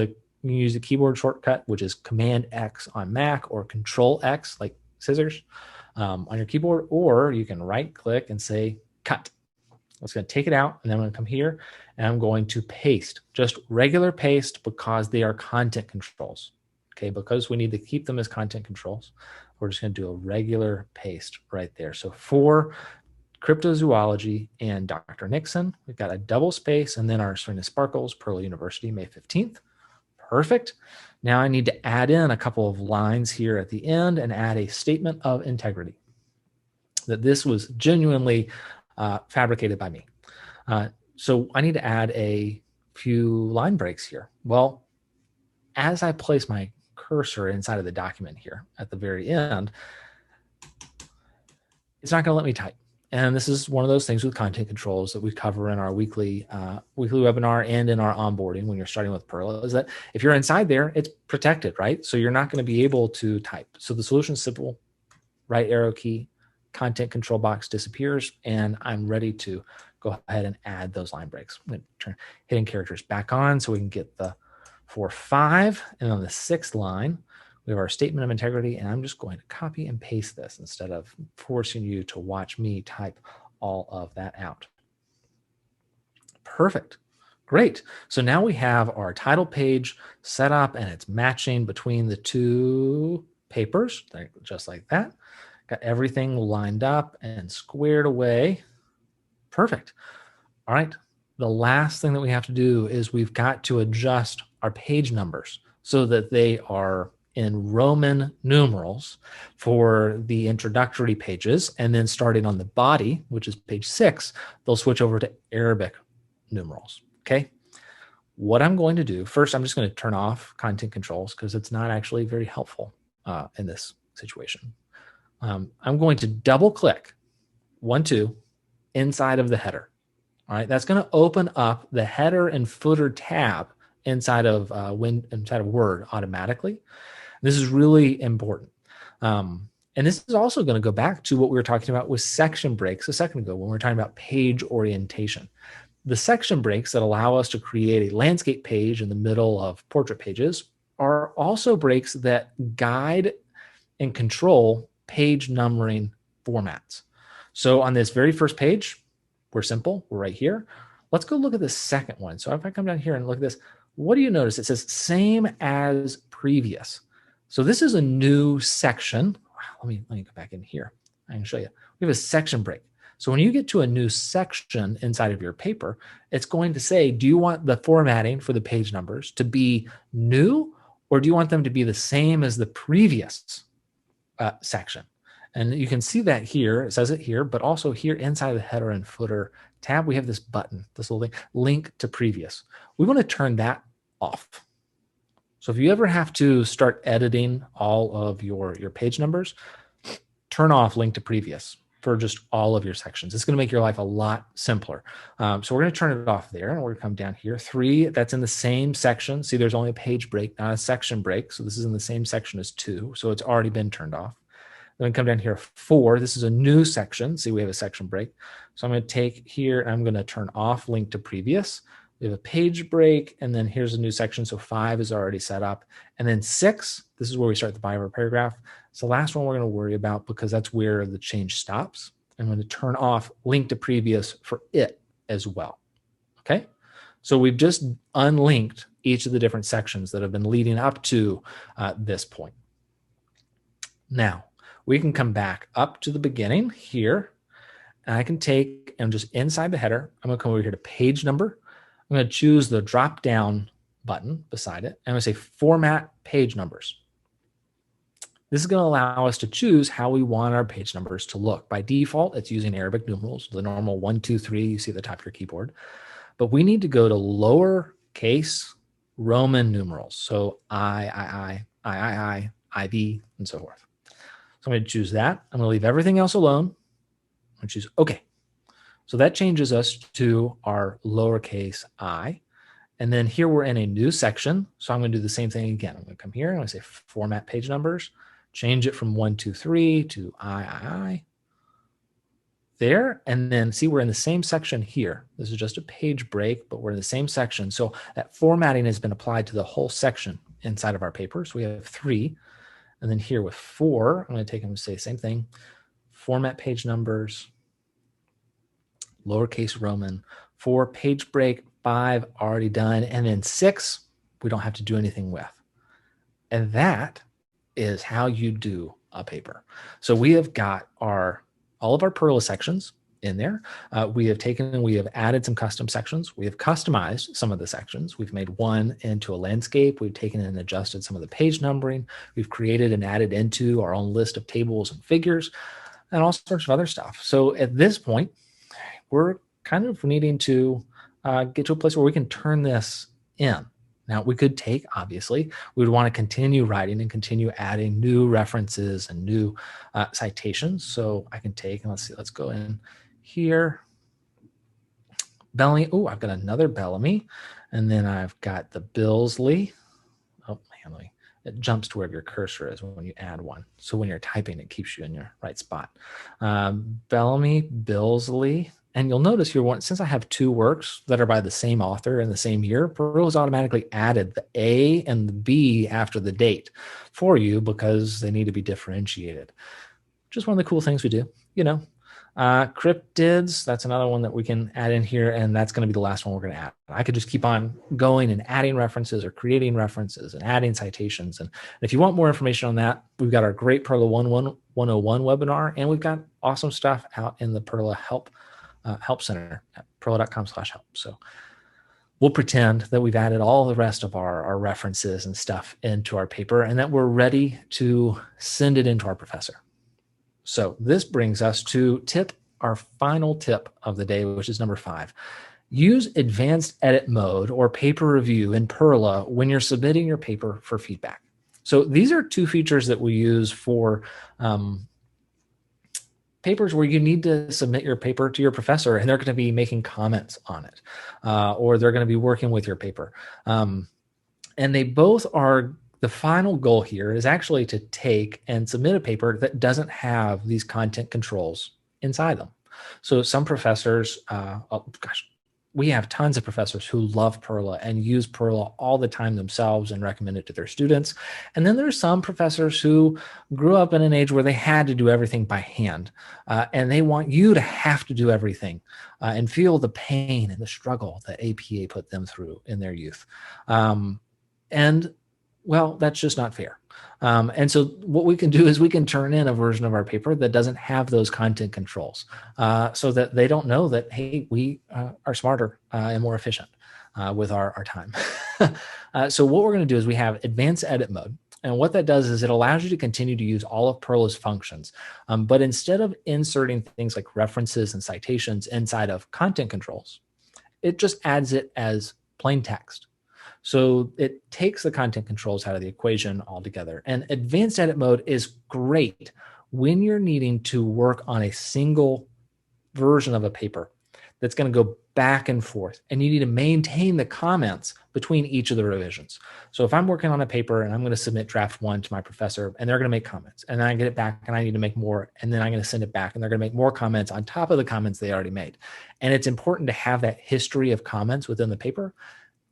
the keyboard shortcut, which is Command X on Mac or Control X, like scissors. On your keyboard, or you can right click and say cut. I'm just going to take it out, and then I'm going to come here and I'm going to paste, just regular paste, because they are content controls. Okay, because we need to keep them as content controls, we're just going to do a regular paste right there. So for cryptozoology and Dr. Nixon, we've got a double space, and then our Serena Sparkles, PERRLA University, May 15th. Perfect. Now I need to add in a couple of lines here at the end and add a statement of integrity that this was genuinely fabricated by me. So I need to add a few line breaks here. Well, as I place my cursor inside of the document here at the very end, it's not going to let me type. And this is one of those things with content controls that we cover in our weekly webinar and in our onboarding when you're starting with Perla, is that if you're inside there, it's protected, right? So you're not going to be able to type. So the solution is simple: right arrow key, content control box disappears, and I'm ready to go ahead and add those line breaks. I'm going to turn hidden characters back on so we can get the 4-5, and on the 6th line, we have our statement of integrity, and I'm just going to copy and paste this instead of forcing you to watch me type all of that out. Perfect. Great. So now we have our title page set up, and it's matching between the two papers, just like that. Got everything lined up and squared away. Perfect. All right. The last thing that we have to do is we've got to adjust our page numbers so that they are in Roman numerals for the introductory pages, and then starting on the body, which is page 6, they'll switch over to Arabic numerals. Okay. What I'm going to do first, I'm just going to turn off content controls because it's not actually very helpful in this situation. I'm going to double click 1, 2 inside of the header. All right. That's going to open up the header and footer tab inside of Word automatically. This is really important. And this is also going to go back to what we were talking about with section breaks a second ago when we were talking about page orientation. The section breaks that allow us to create a landscape page in the middle of portrait pages are also breaks that guide and control page numbering formats. So on this very first page, we're simple. We're right here. Let's go look at the second one. So if I come down here and look at this, what do you notice? It says same as previous. So this is a new section. Let me go back in here. I can show you. We have a section break. So when you get to a new section inside of your paper, it's going to say, do you want the formatting for the page numbers to be new, or do you want them to be the same as the previous section? And you can see that here. It says it here, but also here inside the header and footer tab, we have this button, this little thing, link to previous. We want to turn that off. So if you ever have to start editing all of your page numbers, turn off link to previous for just all of your sections. It's going to make your life a lot simpler. So we're going to turn it off there, and we're going to come down here. 3, that's in the same section. See, there's only a page break, not a section break. So this is in the same section as 2. So it's already been turned off. Then we come down here. 4, this is a new section. See, we have a section break. So I'm going to take here, and I'm going to turn off link to previous. We have a page break, and then here's a new section. So 5 is already set up. And then 6, this is where we start the body of our paragraph. It's the last one we're going to worry about because that's where the change stops. I'm going to turn off link to previous for it as well. Okay. So we've just unlinked each of the different sections that have been leading up to this point. Now we can come back up to the beginning here, and I can take and just inside the header, I'm going to come over here to page number. I'm going to choose the drop down button beside it. I'm going to say format page numbers. This is going to allow us to choose how we want our page numbers to look. By default, it's using Arabic numerals, the normal 1, 2, 3 you see at the top of your keyboard. But we need to go to lowercase Roman numerals. So I, IB, and so forth. So I'm going to choose that. I'm going to leave everything else alone. I'm going to choose OK. So that changes us to our lowercase I. And then here we're in a new section. So I'm going to do the same thing again. I'm going to come here. I'm going to say format page numbers, change it from 1, 2, 3 to I. There. And then see, we're in the same section here. This is just a page break, but we're in the same section. So that formatting has been applied to the whole section inside of our paper. So we have 3. And then here with 4, I'm going to take them and say the same thing. Format page numbers, lowercase Roman. 4, page break. 5, already done. And then 6, we don't have to do anything with. And that is how you do a paper. So we have got all of our PERRLA sections in there. We have added some custom sections. We have customized some of the sections. We've made one into a landscape. We've taken and adjusted some of the page numbering. We've created and added into our own list of tables and figures and all sorts of other stuff. So at this point, we're kind of needing to get to a place where we can turn this in. Now we could take, obviously, we would want to continue writing and continue adding new references and new citations. So I can take, and let's go in here. Bellamy. Oh, I've got another Bellamy. And then I've got the Billsley. Oh, man, it jumps to wherever your cursor is when you add one. So when you're typing, it keeps you in your right spot. Bellamy, Billsley. And you'll notice here, since I have two works that are by the same author in the same year, PERRLA has automatically added the A and the B after the date for you because they need to be differentiated. Just one of the cool things we do, Cryptids, that's another one that we can add in here, and that's going to be the last one we're going to add. I could just keep on going and adding references or creating references and adding citations. And if you want more information on that, we've got our great PERRLA 101 webinar, and we've got awesome stuff out in the PERRLA Help Center at perrla.com/help. So we'll pretend that we've added all the rest of our references and stuff into our paper and that we're ready to send it into our professor. So this brings us to our final tip of the day, which is number 5. Use advanced edit mode or paper review in PERRLA when you're submitting your paper for feedback. So these are two features that we use for papers where you need to submit your paper to your professor and they're going to be making comments on it, or they're going to be working with your paper. And they both are, the final goal here is actually to take and submit a paper that doesn't have these content controls inside them. So some professors, we have tons of professors who love PERRLA and use PERRLA all the time themselves and recommend it to their students. And then there's some professors who grew up in an age where they had to do everything by hand, and they want you to have to do everything and feel the pain and the struggle that APA put them through in their youth. Well, that's just not fair. And so what we can do is we can turn in a version of our paper that doesn't have those content controls, so that they don't know that, hey, we are smarter and more efficient with our time. So what we're going to do is we have advanced edit mode. And what that does is it allows you to continue to use all of PERRLA's functions. But instead of inserting things like references and citations inside of content controls, it just adds it as plain text. So it takes the content controls out of the equation altogether. And advanced edit mode is great when you're needing to work on a single version of a paper that's going to go back and forth, and you need to maintain the comments between each of the revisions. So if I'm working on a paper and I'm going to submit draft 1 to my professor, and they're going to make comments, and then I get it back and I need to make more, and then I'm going to send it back and they're going to make more comments on top of the comments they already made. And it's important to have that history of comments within the paper.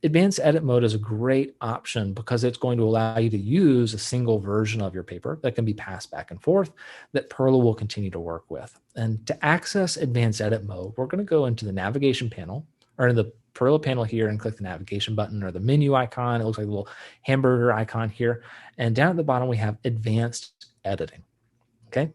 Advanced edit mode is a great option because it's going to allow you to use a single version of your paper that can be passed back and forth that PERRLA will continue to work with. And to access advanced edit mode, we're going to go into the navigation panel, or in the PERRLA panel here, and click the navigation button or the menu icon. It looks like a little hamburger icon here. And down at the bottom, we have advanced editing. Okay.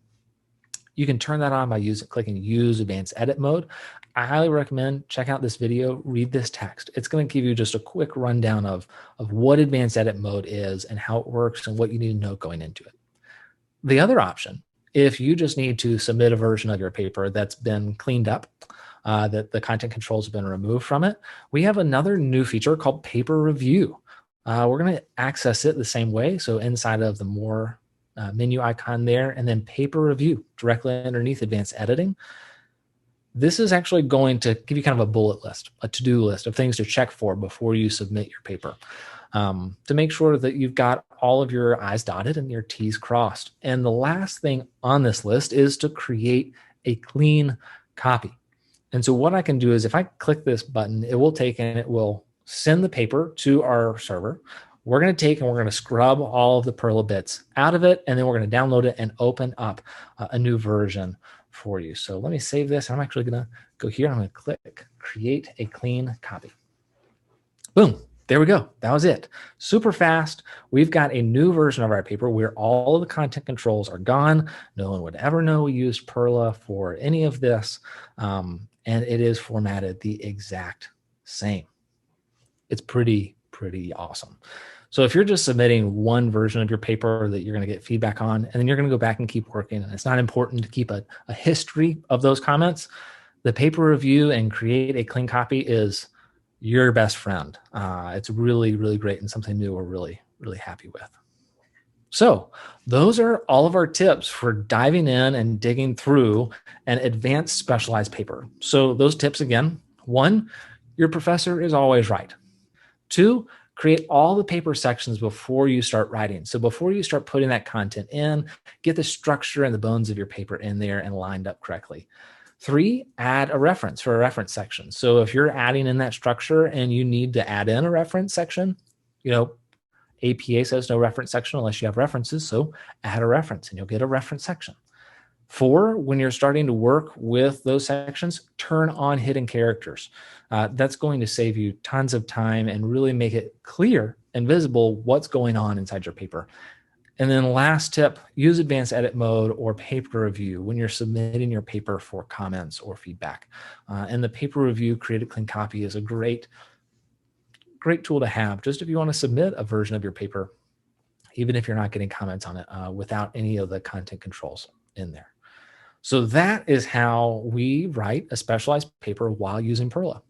You can turn that on by clicking use advanced edit mode. I highly recommend check out this video, read this text. It's going to give you just a quick rundown of what advanced edit mode is and how it works and what you need to know going into it. The other option, if you just need to submit a version of your paper that's been cleaned up, that the content controls have been removed from it, we have another new feature called paper review. We're going to access it the same way. So inside of the more menu icon there, and then paper review directly underneath advanced editing. This is actually going to give you kind of a bullet list, a to-do list of things to check for before you submit your paper, to make sure that you've got all of your I's dotted and your T's crossed. And the last thing on this list is to create a clean copy. And so what I can do is if I click this button, it will take and it will send the paper to our server. We're going to take and we're going to scrub all of the PERRLA bits out of it, and then we're going to download it and open up a new version for you. So let me save this. I'm actually going to go here. I'm going to click create a clean copy. Boom. There we go. That was it. Super fast. We've got a new version of our paper where all of the content controls are gone. No one would ever know we used PERRLA for any of this. And it is formatted the exact same. It's pretty awesome. So if you're just submitting one version of your paper that you're going to get feedback on, and then you're going to go back and keep working, and it's not important to keep a history of those comments, the paper review and create a clean copy is your best friend. It's really, really great and something new we're really, really happy with. So those are all of our tips for diving in and digging through an advanced specialized paper. So those tips again: 1, your professor is always right. 2, create all the paper sections before you start writing. So before you start putting that content in, get the structure and the bones of your paper in there and lined up correctly. 3, add a reference for a reference section. So if you're adding in that structure and you need to add in a reference section, APA says no reference section unless you have references. So add a reference and you'll get a reference section. 4, when you're starting to work with those sections, turn on hidden characters. That's going to save you tons of time and really make it clear and visible what's going on inside your paper. And then last tip, use advanced edit mode or paper review when you're submitting your paper for comments or feedback. And the paper review create a clean copy is a great tool to have just if you want to submit a version of your paper, even if you're not getting comments on it without any of the content controls in there. So that is how we write a specialized paper while using PERRLA.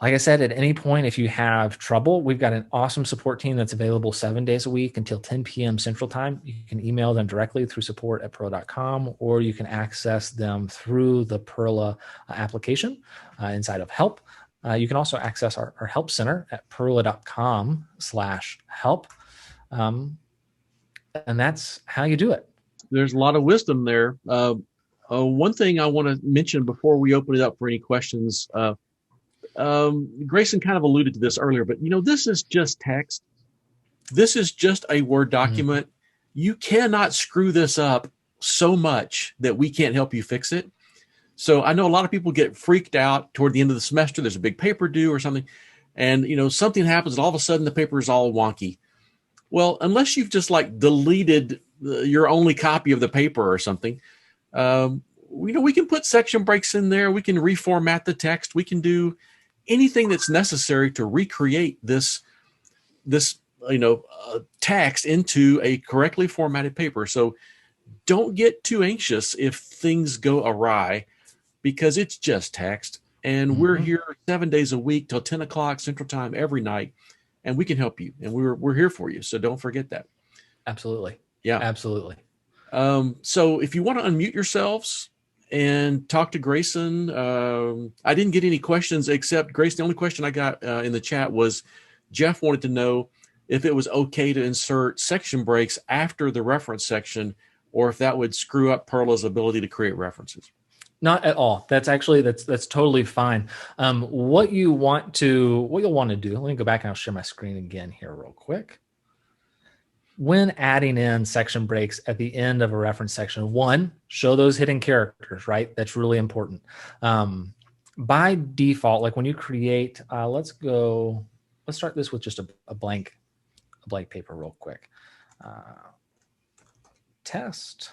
Like I said, at any point, if you have trouble, we've got an awesome support team that's available 7 days a week until 10 p.m. Central Time. You can email them directly through support@perrla.com, or you can access them through the PERRLA application inside of Help. You can also access our Help Center at perrla.com/help. And that's how you do it. There's a lot of wisdom there. One thing I want to mention before we open it up for any questions, Graysen kind of alluded to this earlier, but this is just text. This is just a Word document. You cannot screw this up so much that we can't help you fix it. So I know a lot of people get freaked out toward the end of the semester. There's a big paper due or something, and something happens and all of a sudden the paper is all wonky. Well, unless you've just deleted your only copy of the paper or something, we can put section breaks in there. We can reformat the text. We can do anything that's necessary to recreate this text into a correctly formatted paper. So don't get too anxious if things go awry, because it's just text. And we're here 7 days a week till 10 o'clock Central Time every night, and we can help you. And we're here for you. So don't forget that. Absolutely. Yeah. Absolutely. So if you want to unmute yourselves and talk to Graysen, I didn't get any questions except Graysen. The only question I got in the chat was Jeff wanted to know if it was okay to insert section breaks after the reference section, or if that would screw up PERRLA's ability to create references. Not at all. That's totally fine. What you'll want to do, let me go back and I'll share my screen again here real quick. When adding in section breaks at the end of a reference section, 1, show those hidden characters, right? That's really important. By default, when you create, let's start this with just a blank paper real quick. Test.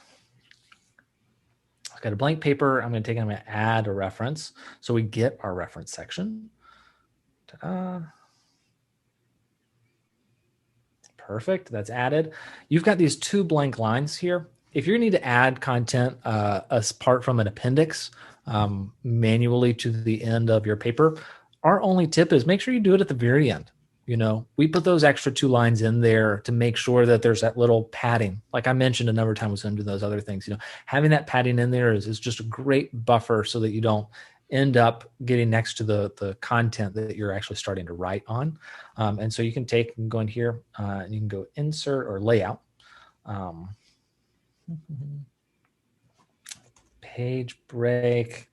I've got a blank paper. I'm going to add a reference. So we get our reference section. Ta-da. Perfect. That's added. You've got these 2 blank lines here. If you need to add content apart from an appendix manually to the end of your paper, our only tip is make sure you do it at the very end. We put those extra 2 lines in there to make sure that there's that little padding. Like I mentioned a number of times when doing those other things, having that padding in there is just a great buffer so that you don't end up getting next to the content that you're actually starting to write on. And so you can go in here and you can go insert or layout. Page break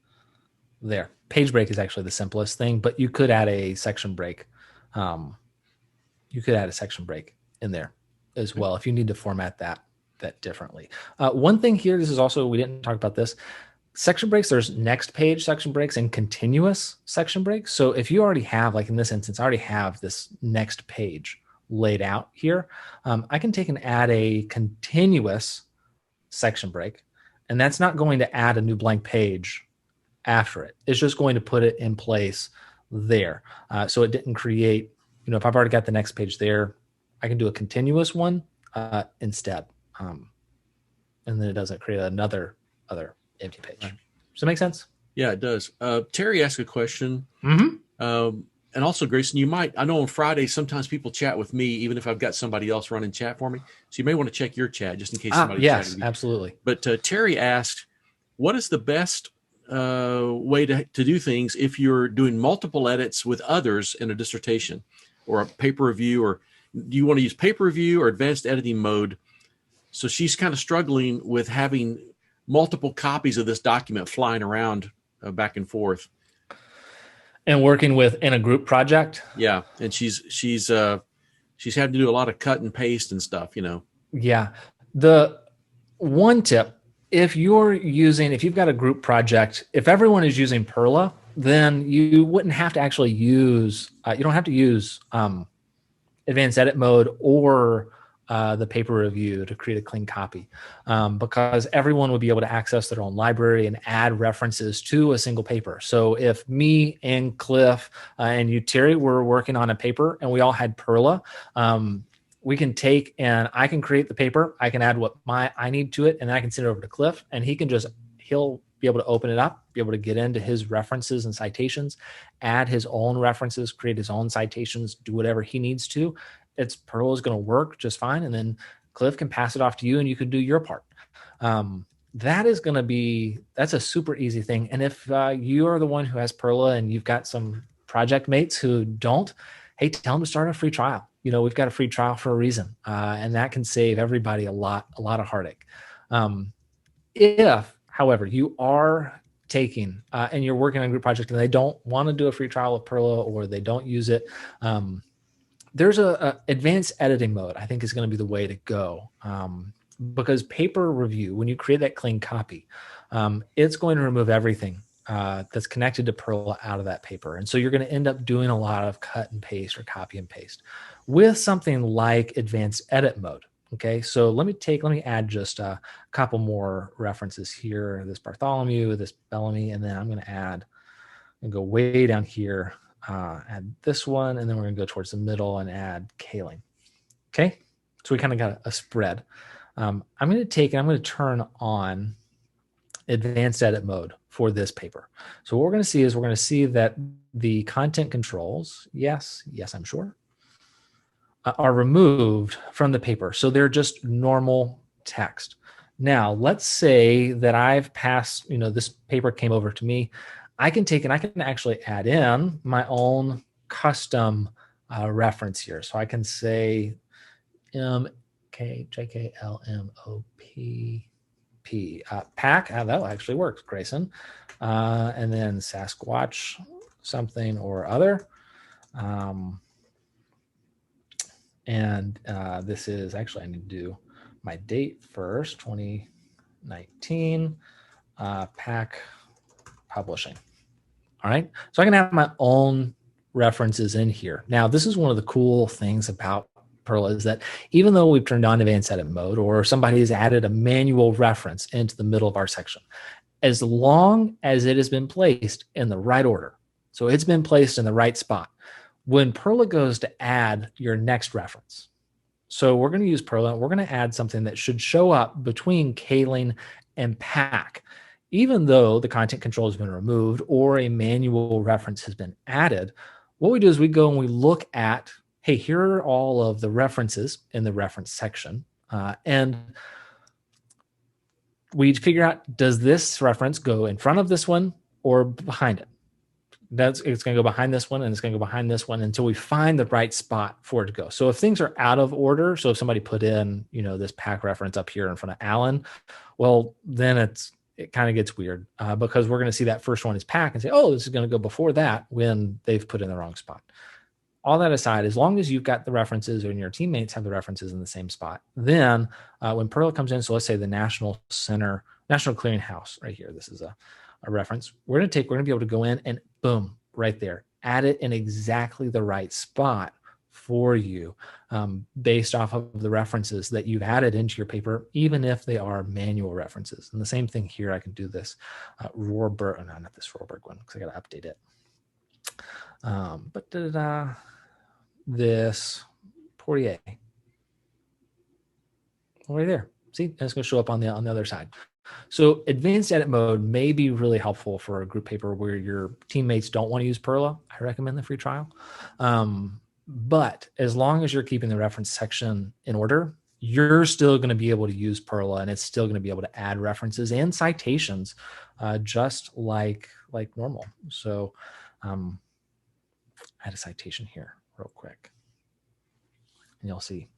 there. Page break is actually the simplest thing, but you could add a section break. You could add a section break in there as well if you need to format that differently. One thing here, this is also, we didn't talk about this. Section breaks, there's next page section breaks and continuous section breaks. So if you already have, in this instance, I already have this next page laid out here, I can take and add a continuous section break, and that's not going to add a new blank page after it. It's just going to put it in place there. So it didn't create, if I've already got the next page there, I can do a continuous one instead. And then it doesn't create another empty page. Does that make sense? Yeah, it does. Terry asked a question. And also, Graysen, you might, I know on Friday, sometimes people chat with me, even if I've got somebody else running chat for me. So you may want to check your chat just in case somebody chatted Yes, with you. absolutely. But Terry asked, what is the best way to do things if you're doing multiple edits with others in a dissertation or a paper review, or do you want to use paper review or advanced editing mode? So she's kind of struggling with having multiple copies of this document flying around back and forth. And working in a group project. Yeah, and she's had to do a lot of cut and paste and stuff, you know. Yeah. The one tip, if you've got a group project, if everyone is using Perla, then you wouldn't have to actually use, you don't have to use advanced edit mode or the paper review to create a clean copy, because everyone would be able to access their own library and add references to a single paper. So if me and Cliff and you, Terry, were working on a paper and we all had Perla, we can take and I can create the paper. I can add what I need to it, and then I can send it over to Cliff, and he'll be able to open it up, be able to get into his references and citations, add his own references, create his own citations, do whatever he needs to. Perla is going to work just fine. And then Cliff can pass it off to you and you can do your part. That's a super easy thing. And if you are the one who has Perla and you've got some project mates who don't, hey, tell them to start a free trial. We've got a free trial for a reason. And that can save everybody a lot of heartache. If, however, you are taking and you're working on a group project and they don't want to do a free trial of Perla, or they don't use it, there's a advanced editing mode, I think, is going to be the way to go, because paper review, when you create that clean copy, it's going to remove everything that's connected to Perla out of that paper. And so you're going to end up doing a lot of cut and paste or copy and paste with something like advanced edit mode. Okay, so let me add just a couple more references here. This Bartholomew, this Bellamy, and then I'm going to add and go way down here. Add this one, and then we're going to go towards the middle and add Kaling. Okay, so we kind of got a spread. I'm going to turn on advanced edit mode for this paper. So what we're going to see that the content controls, yes, I'm sure, are removed from the paper. So they're just normal text. Now, let's say that I've passed, this paper came over to me. I can actually add in my own custom reference here. So I can say JKLMOPP Pack. That actually works, Graysen. And then Sasquatch something or other. And this is actually, I need to do my date first, 2019, Pack Publishing. All right. So I can have my own references in here. Now, this is one of the cool things about Perla is that even though we've turned on advanced edit mode, or somebody has added a manual reference into the middle of our section, as long as it has been placed in the right order, so it's been placed in the right spot, when Perla goes to add your next reference, so we're going to use Perla, we're going to add something that should show up between Kaling and Pack. Even though the content control has been removed or a manual reference has been added, what we do is we go and we look at, hey, here are all of the references in the reference section. And we figure out, does this reference go in front of this one or behind it? It's going to go behind this one, and it's going to go behind this one until we find the right spot for it to go. So if things are out of order, so if somebody put in, this Pack reference up here in front of Alan, well, then it kind of gets weird because we're going to see that first one is Pack and say, oh, this is going to go before that when they've put in the wrong spot. All that aside, as long as you've got the references and your teammates have the references in the same spot, then when Perla comes in, so let's say the National Clearinghouse right here, this is a reference. We're going to be able to go in and boom, right there, add it in exactly the right spot for you based off of the references that you've added into your paper, even if they are manual references. And the same thing here, I can do this Rohrberg, no, not this Rohrberg one, because I got to update it. This Poirier, right there. See, it's going to show up on the other side. So advanced edit mode may be really helpful for a group paper where your teammates don't want to use PERRLA. I recommend the free trial. But as long as you're keeping the reference section in order, you're still going to be able to use PERRLA, and it's still going to be able to add references and citations just like normal. So add a citation here real quick. And you'll see,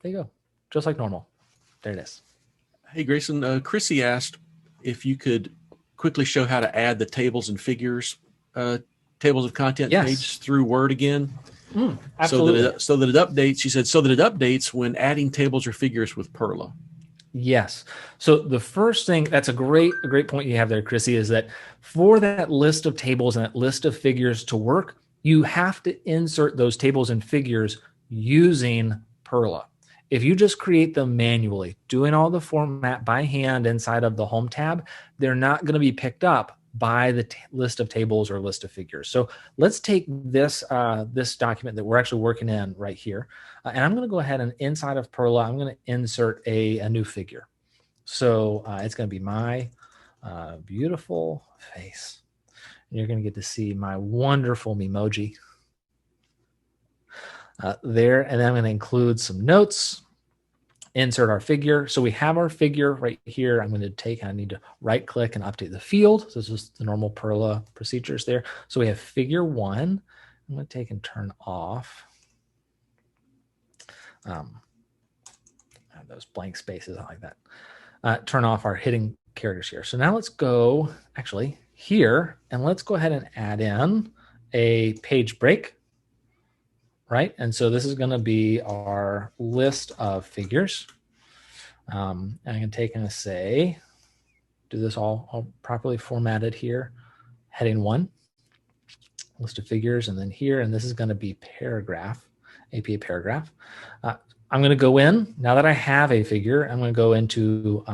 there you go, just like normal. There it is. Hey, Graysen, Chrissy asked if you could quickly show how to add the tables and figures, tables of content page through Word again. Absolutely. So that it updates, she said, so that it updates when adding tables or figures with PERRLA. Yes. So the first thing, that's a great point you have there, Chrissy, is that for that list of tables and that list of figures to work, you have to insert those tables and figures using PERRLA. If you just create them manually, doing all the format by hand inside of the Home tab, they're not going to be picked up by the list of tables or list of figures. So let's take this this document that we're actually working in right here, and I'm going to go ahead and inside of PERRLA, I'm going to insert a new figure. So it's going to be my beautiful face. And you're going to get to see my wonderful Memoji there, and then I'm going to include some notes. Insert our figure. So we have our figure right here. I'm going to take, I need to right click and update the field. So this is the normal PERRLA procedures there. So we have figure 1. I'm going to take and turn off those blank spaces. I like that. Turn off our hidden characters here. So now let's go actually here and let's go ahead and add in a page break. Right, and so this is going to be our list of figures. And I can take and say, do this all properly formatted here. Heading 1, list of figures, and then here, and this is going to be paragraph, APA paragraph. I'm going to go in, now that I have a figure, I'm going to go into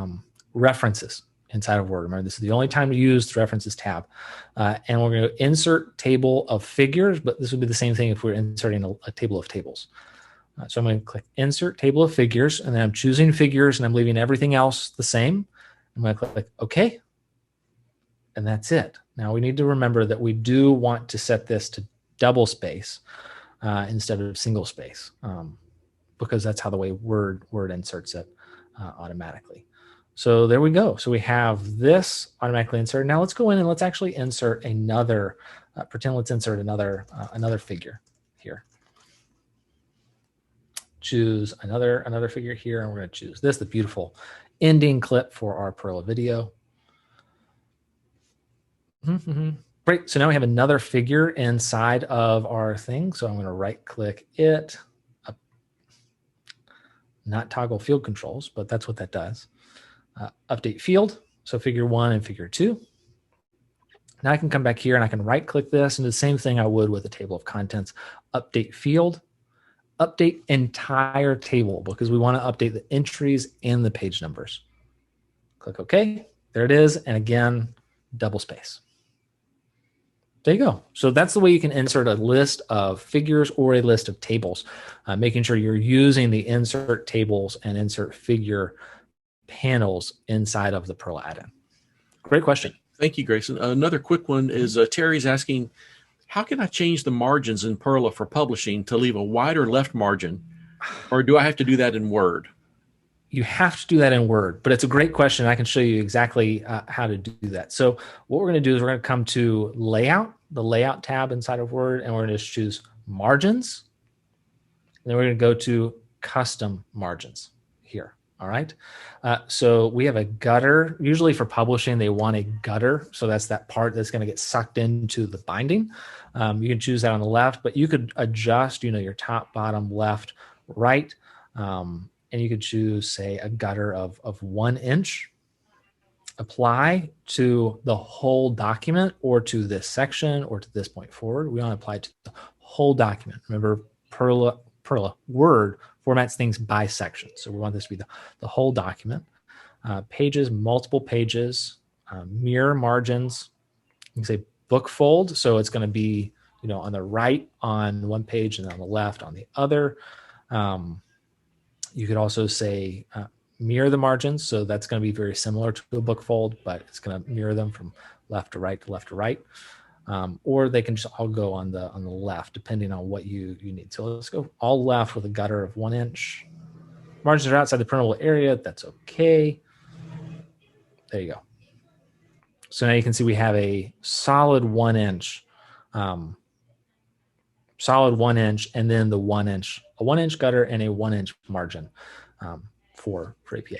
references inside of Word. Remember, this is the only time to use the References tab. And we're going to insert table of figures, but this would be the same thing if we're inserting a table of tables. So I'm going to click Insert Table of Figures, and then I'm choosing figures, and I'm leaving everything else the same. I'm going to click OK, and that's it. Now we need to remember that we do want to set this to double space instead of single space, because that's how the way Word inserts it automatically. So there we go. So we have this automatically inserted. Now let's go in and let's actually insert another, pretend let's insert another figure here. Choose another figure here, and we're going to choose this, the beautiful ending clip for our PERRLA video. Great. So now we have another figure inside of our thing. So I'm going to right click it, not toggle field controls, but that's what that does. Update field, so figure 1 and figure 2. Now I can come back here and I can right click this and do the same thing I would with a table of contents. Update field, update entire table, because we want to update the entries and the page numbers. Click OK, there it is, and again, double space. There you go. So that's the way you can insert a list of figures or a list of tables, making sure you're using the insert tables and insert figure panels inside of the PERRLA add-in. Great question. Thank you, Graysen. Another quick one is Terry's asking, how can I change the margins in PERRLA for publishing to leave a wider left margin, or do I have to do that in Word? You have to do that in Word, but it's a great question. I can show you exactly how to do that. So what we're going to do is we're going to come to Layout, the Layout tab inside of Word, and we're going to choose Margins. And then we're going to go to Custom Margins here. All right. So we have a gutter. Usually for publishing, they want a gutter. So that's that part that's going to get sucked into the binding. You can choose that on the left, but you could adjust, your top, bottom, left, right. And you could choose, say, a gutter of 1 inch. Apply to the whole document or to this section or to this point forward. We want to apply to the whole document. Remember, PERRLA Word formats things by section. So we want this to be the whole document. Pages, multiple pages, mirror margins. You can say book fold. So it's going to be, on the right on one page and on the left on the other. You could also say mirror the margins. So that's going to be very similar to a book fold, but it's going to mirror them from left to right to left to right. Or they can just all go on the left, depending on what you need. So let's go all left with a gutter of 1 inch. Margins are outside the printable area. That's okay. There you go. So now you can see we have a solid 1 inch, and then the 1 inch, a 1 inch gutter and a 1 inch margin for APA.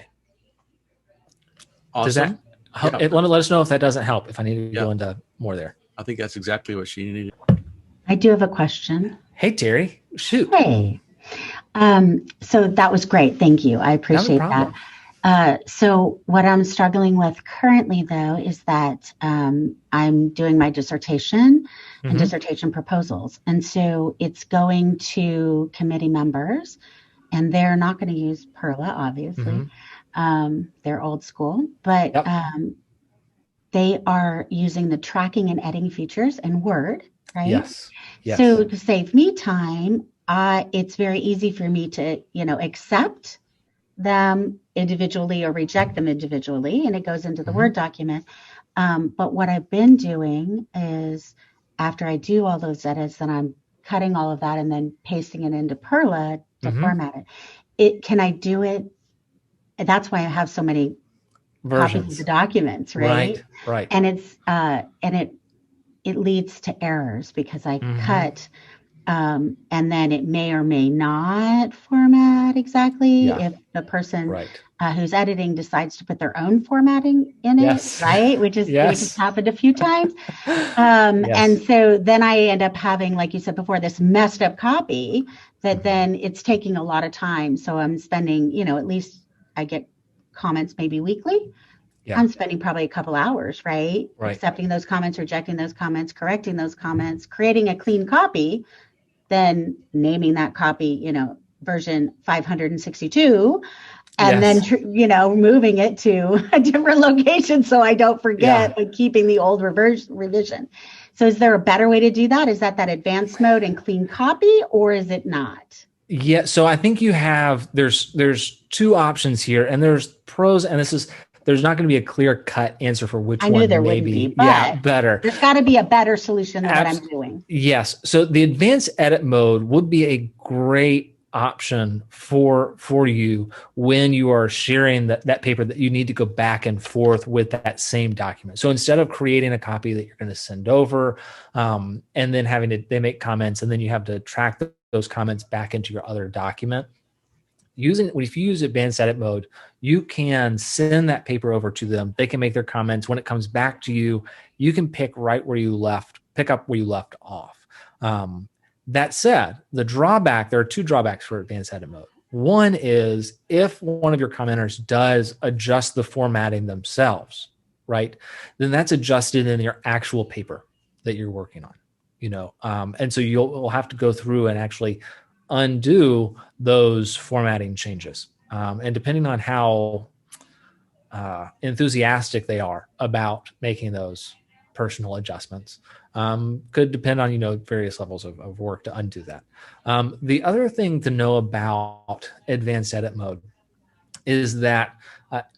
Awesome. Does that help? Yeah. Let us know if that doesn't help, if I need to go into more there. I think that's exactly what she needed. I do have a question. Hey, Terry, shoot. Hey. So that was great. Thank you. I appreciate that. So what I'm struggling with currently, though, is that I'm doing my dissertation and dissertation proposals. And so it's going to committee members, and they're not going to use PERRLA, obviously. They're old school, but they are using the tracking and editing features in Word, right? Yes. So to save me time, it's very easy for me to, accept them individually or reject them individually, and it goes into the Word document. But what I've been doing is, after I do all those edits, then I'm cutting all of that and then pasting it into PERRLA to format it. Can I do it? That's why I have so many versions copies of the documents, right? Right. And it's it leads to errors because I cut. And then it may or may not format exactly if the person who's editing decides to put their own formatting in it, right? Which has happened a few times. And so then I end up having, like you said before, this messed up copy that then it's taking a lot of time. So I'm spending, at least I get comments maybe weekly. I'm spending probably a couple hours, right? Accepting those comments, rejecting those comments, correcting those comments, creating a clean copy, then naming that copy, version 562, and then, moving it to a different location so I don't forget, but keeping the old revision. So is there a better way to do that? Is that advanced mode and clean copy, or is it not? Yeah. So I think you have, there's two options here, and there's pros, and there's not going to be a clear cut answer for which one may be better. There's got to be a better solution than what I'm doing. Yes. So the advanced edit mode would be a great option for you when you are sharing that paper that you need to go back and forth with that same document. So instead of creating a copy that you're going to send over, and then they make comments, and then you have to track those comments back into your other document. If you use advanced edit mode, you can send that paper over to them. They can make their comments. When it comes back to you, you can pick up where you left off. That said, there are two drawbacks for advanced edit mode. One is if one of your commenters does adjust the formatting themselves, right, then that's adjusted in your actual paper that you're working on, and so you'll have to go through and actually undo those formatting changes. And depending on how enthusiastic they are about making those personal adjustments, could depend on, various levels of work to undo that. The other thing to know about advanced edit mode is that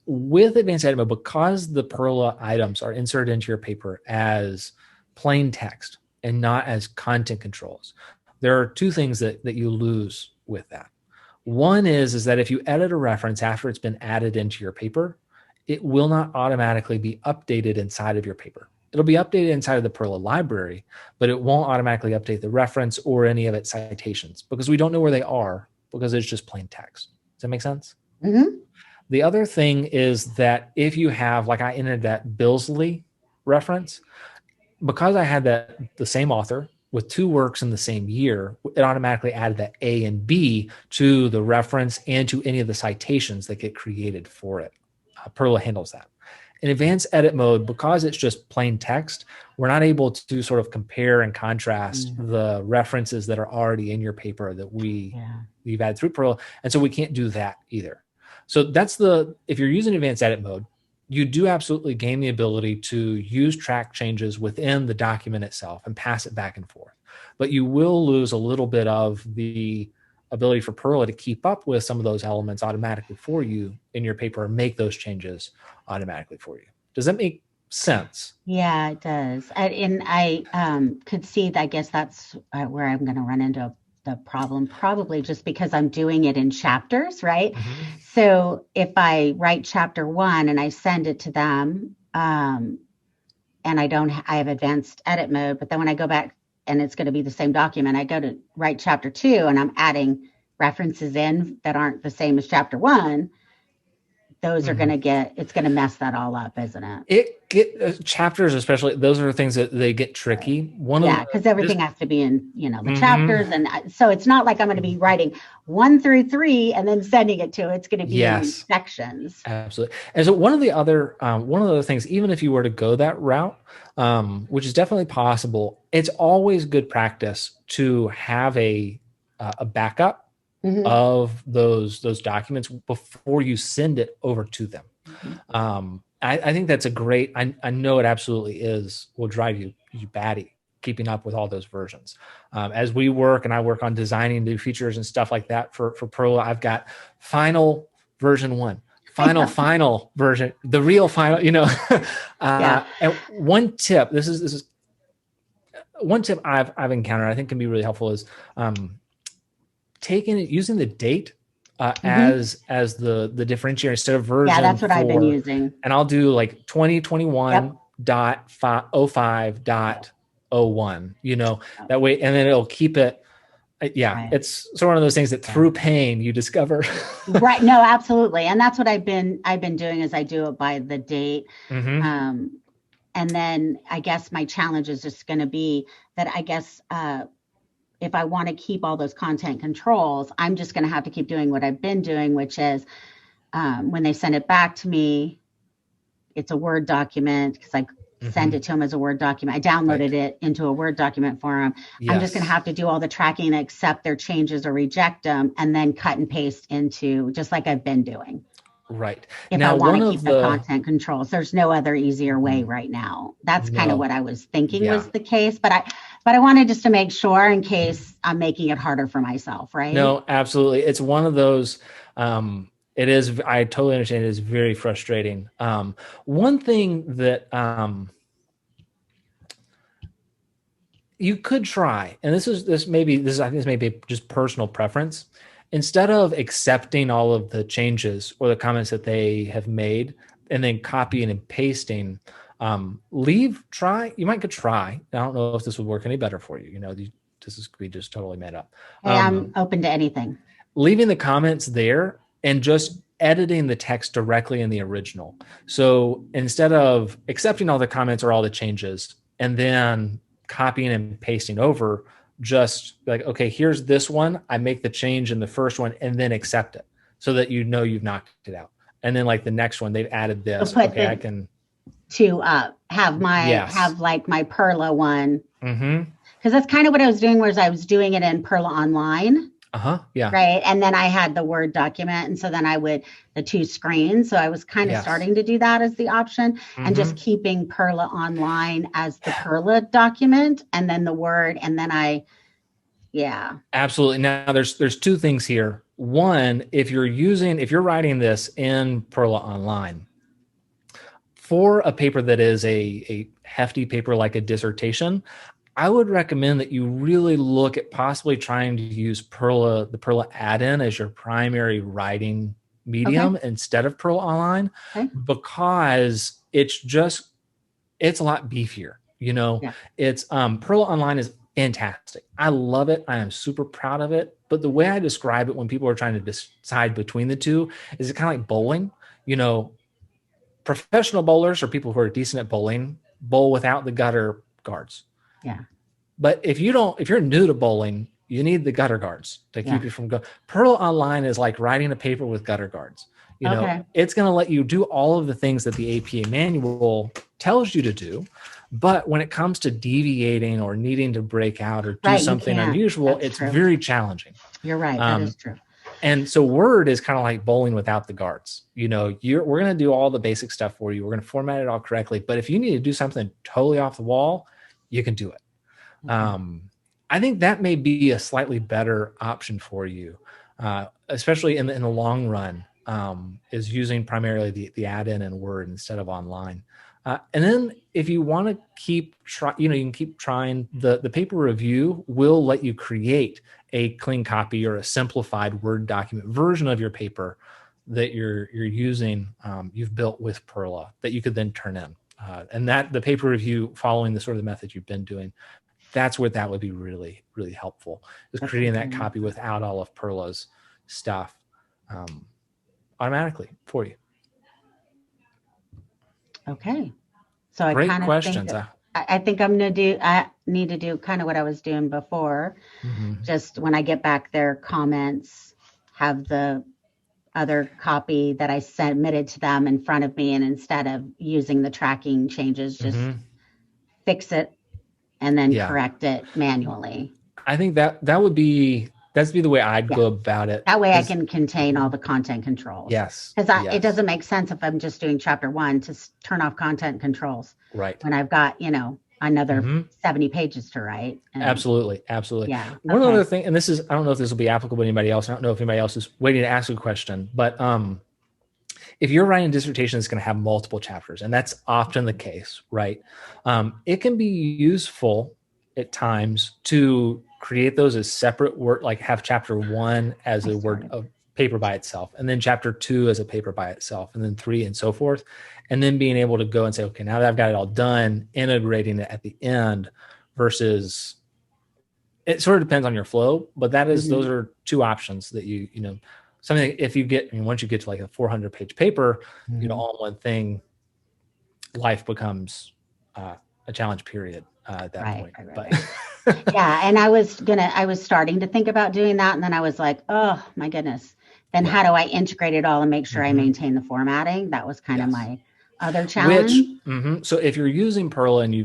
with advanced edit mode, because the PERRLA items are inserted into your paper as plain text and not as content controls, there are two things that you lose with that. One is that if you edit a reference after it's been added into your paper, it will not automatically be updated inside of your paper. It'll be updated inside of the PERRLA library, but it won't automatically update the reference or any of its citations because we don't know where they are because it's just plain text. Does that make sense? The other thing is that if you have, like I entered that Billsley reference, because I had the same author with two works in the same year, it automatically added that A and B to the reference and to any of the citations that get created for it. PERRLA handles that. In advanced edit mode, because it's just plain text, we're not able to sort of compare and contrast the references that are already in your paper that we've added through PERRLA. And so we can't do that either. So if you're using advanced edit mode, you do absolutely gain the ability to use track changes within the document itself and pass it back and forth. But you will lose a little bit of the ability for Perla to keep up with some of those elements automatically for you in your paper and make those changes automatically for you. Does that make sense? Yeah, it does. I could see that. I guess that's where I'm going to run into the problem, probably just because I'm doing it in chapters, right? So if I write chapter 1 and I send it to them, and I have advanced edit mode, but then when I go back and it's going to be the same document, I go to write chapter 2 and I'm adding references in that aren't the same as chapter 1. Those are going to it's going to mess that all up, isn't it? Chapters, especially, those are the things that they get tricky. Because everything has to be in, the chapters. And so it's not like I'm going to be writing 1 through 3 and then sending it to, it's going to be in sections. Absolutely. And so one of the other things, even if you were to go that route, which is definitely possible, it's always good practice to have a backup of those documents before you send it over to them. I think that's a great, I know it absolutely will drive you batty keeping up with all those versions. As we work and I work on designing new features and stuff like that for PERRLA, I've got final version 1, final version, the real final, and one tip, this is one tip I've encountered, I think can be really helpful is, using the date as the differentiator instead of version. Yeah, that's what I've been using. And I'll do like 2021.05.01, that way, and then it'll keep it. It's sort of one of those things that through pain you discover. Right. No, absolutely. And that's what I've been doing is I do it by the date. And then I guess my challenge is just going to be that I guess, if I want to keep all those content controls, I'm just going to have to keep doing what I've been doing, which is when they send it back to me, it's a Word document because I send it to them as a Word document. I downloaded it into a Word document for them. I'm just going to have to do all the tracking, accept their changes or reject them, and then cut and paste into just like I've been doing. Right. If I want to keep the content controls, there's no other easier way right now. That's kind of what I was thinking was the case, but I wanted just to make sure in case I'm making it harder for myself, right? No, absolutely. It's one of those, it is, I totally understand, it is very frustrating. One thing that you could try, and this may be just personal preference, instead of accepting all of the changes or the comments that they have made and then copying and pasting, you might could try. I don't know if this would work any better for you. This is we just totally made up. Hey, I'm open to anything. Leaving the comments there and just editing the text directly in the original. So instead of accepting all the comments or all the changes and then copying and pasting over, just like, okay, here's this one. I make the change in the first one and then accept it so that you've knocked it out. And then like the next one, they've added this. Okay, I can to have like my PERRLA one. Because that's kind of what I was doing, was I was doing it in PERRLA Online. Yeah. Right. And then I had the Word document. And so then the 2 screens. So I was kind of starting to do that as the option and just keeping PERRLA Online as the PERRLA document and then the Word. And then Absolutely. Now there's 2 things here. One, if you're writing this in PERRLA Online for a paper that is a hefty paper like a dissertation, I would recommend that you really look at possibly trying to use the PERRLA add-in as your primary writing medium instead of PERRLA Online, because it's a lot beefier. It's PERRLA Online is fantastic. I love it. I am super proud of it. But the way I describe it when people are trying to decide between the two is it's kind of like bowling. Professional bowlers or people who are decent at bowling bowl without the gutter guards. Yeah. But if you're new to bowling, you need the gutter guards to keep you from going. PERRLA Online is like writing a paper with gutter guards. It's going to let you do all of the things that the APA manual tells you to do. But when it comes to deviating or needing to break out or do something unusual, it's very challenging. You're right. That is true. And so Word is kind of like bowling without the guards. We're going to do all the basic stuff for you. We're going to format it all correctly. But if you need to do something totally off the wall, you can do it. I think that may be a slightly better option for you, especially in the long run, is using primarily the add-in in Word instead of online. And then if you want to keep you can keep trying. The paper review will let you create a clean copy or a simplified Word document version of your paper that you're using, you've built with PERRLA, that you could then turn in. And that the paper review, following the sort of the method you've been doing, that's where that would be really, really helpful, is creating that copy without all of PERRLA's stuff automatically for you. Okay. So I Great kind of questions. think I think I need to do kind of what I was doing before. Just when I get back their comments, have the other copy that I submitted to them in front of me, and instead of using the tracking changes, just fix it and then correct it manually. I think that'd be the way I'd go about it. That way I can contain all the content controls. Yes. Because it doesn't make sense if I'm just doing chapter 1 to turn off content controls. Right. When I've got, another 70 pages to write. Absolutely. Yeah. One other thing, and this is, I don't know if this will be applicable to anybody else. I don't know if anybody else is waiting to ask a question, but if you're writing a dissertation that's going to have multiple chapters, and that's often the case, right? It can be useful at times to create those as separate work, like have chapter 1 as a word of paper by itself, and then chapter 2 as a paper by itself, and then 3 and so forth. And then being able to go and say, okay, now that I've got it all done, integrating it at the end versus, it sort of depends on your flow, but that is, those are two options that something, if you get, once you get to like a 400-page paper, all in one thing, life becomes a challenge period at that point. But yeah. And I was starting to think about doing that. And then I was like, oh my goodness, then how do I integrate it all and make sure I maintain the formatting? That was kind of my other challenge. So if you're using PERRLA and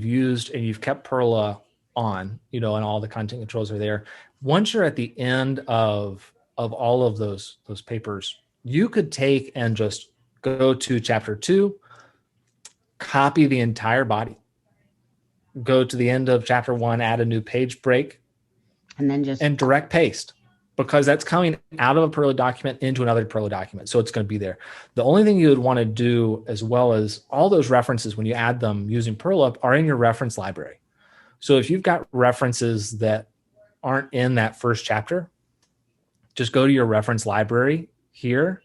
you've kept PERRLA on, and all the content controls are there, once you're at the end of all of those papers, you could take and just go to chapter 2, copy the entire body, go to the end of chapter 1, add a new page break, and then and direct paste, because that's coming out of a PERRLA document into another PERRLA document. So it's going to be there. The only thing you would want to do, as well as all those references when you add them using PERRLA, are in your reference library. So if you've got references that aren't in that first chapter, just go to your reference library here,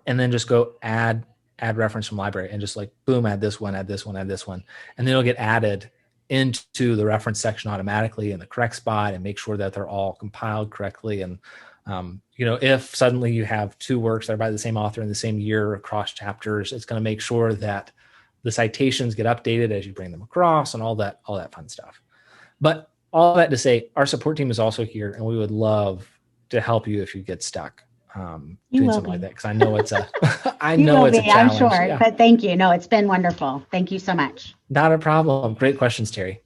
and then just go add reference from library, and just like, boom, add this one, and then it'll get added into the reference section automatically in the correct spot, and make sure that they're all compiled correctly. And if suddenly you have 2 works that are by the same author in the same year across chapters, it's going to make sure that the citations get updated as you bring them across, and all that fun stuff. But all that to say, our support team is also here, and we would love to help you if you get stuck doing something like that, because I know it's a challenge. I'm sure, but thank you. No, it's been wonderful. Thank you so much. Not a problem. Great questions, Terry.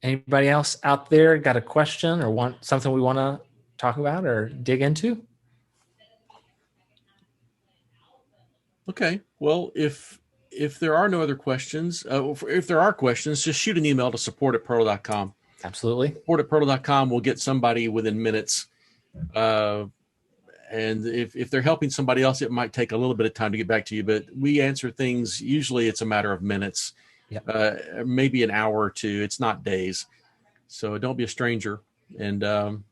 Anybody else out there got a question or want something we want to talk about or dig into? Okay. Well, if there are no other questions, if there are questions, just shoot an email to support@perrla.com. Absolutely. Support@perrla.com will get somebody within minutes. And if they're helping somebody else, it might take a little bit of time to get back to you, but we answer things. Usually it's a matter of minutes, maybe an hour or 2. It's not days. So don't be a stranger. And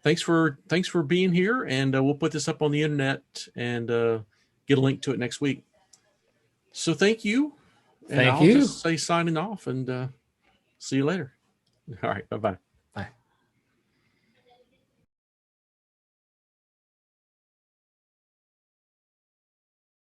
thanks for being here. And we'll put this up on the internet and get a link to it next week. So thank you. And I'll just say signing off, and see you later. All right. Bye-bye.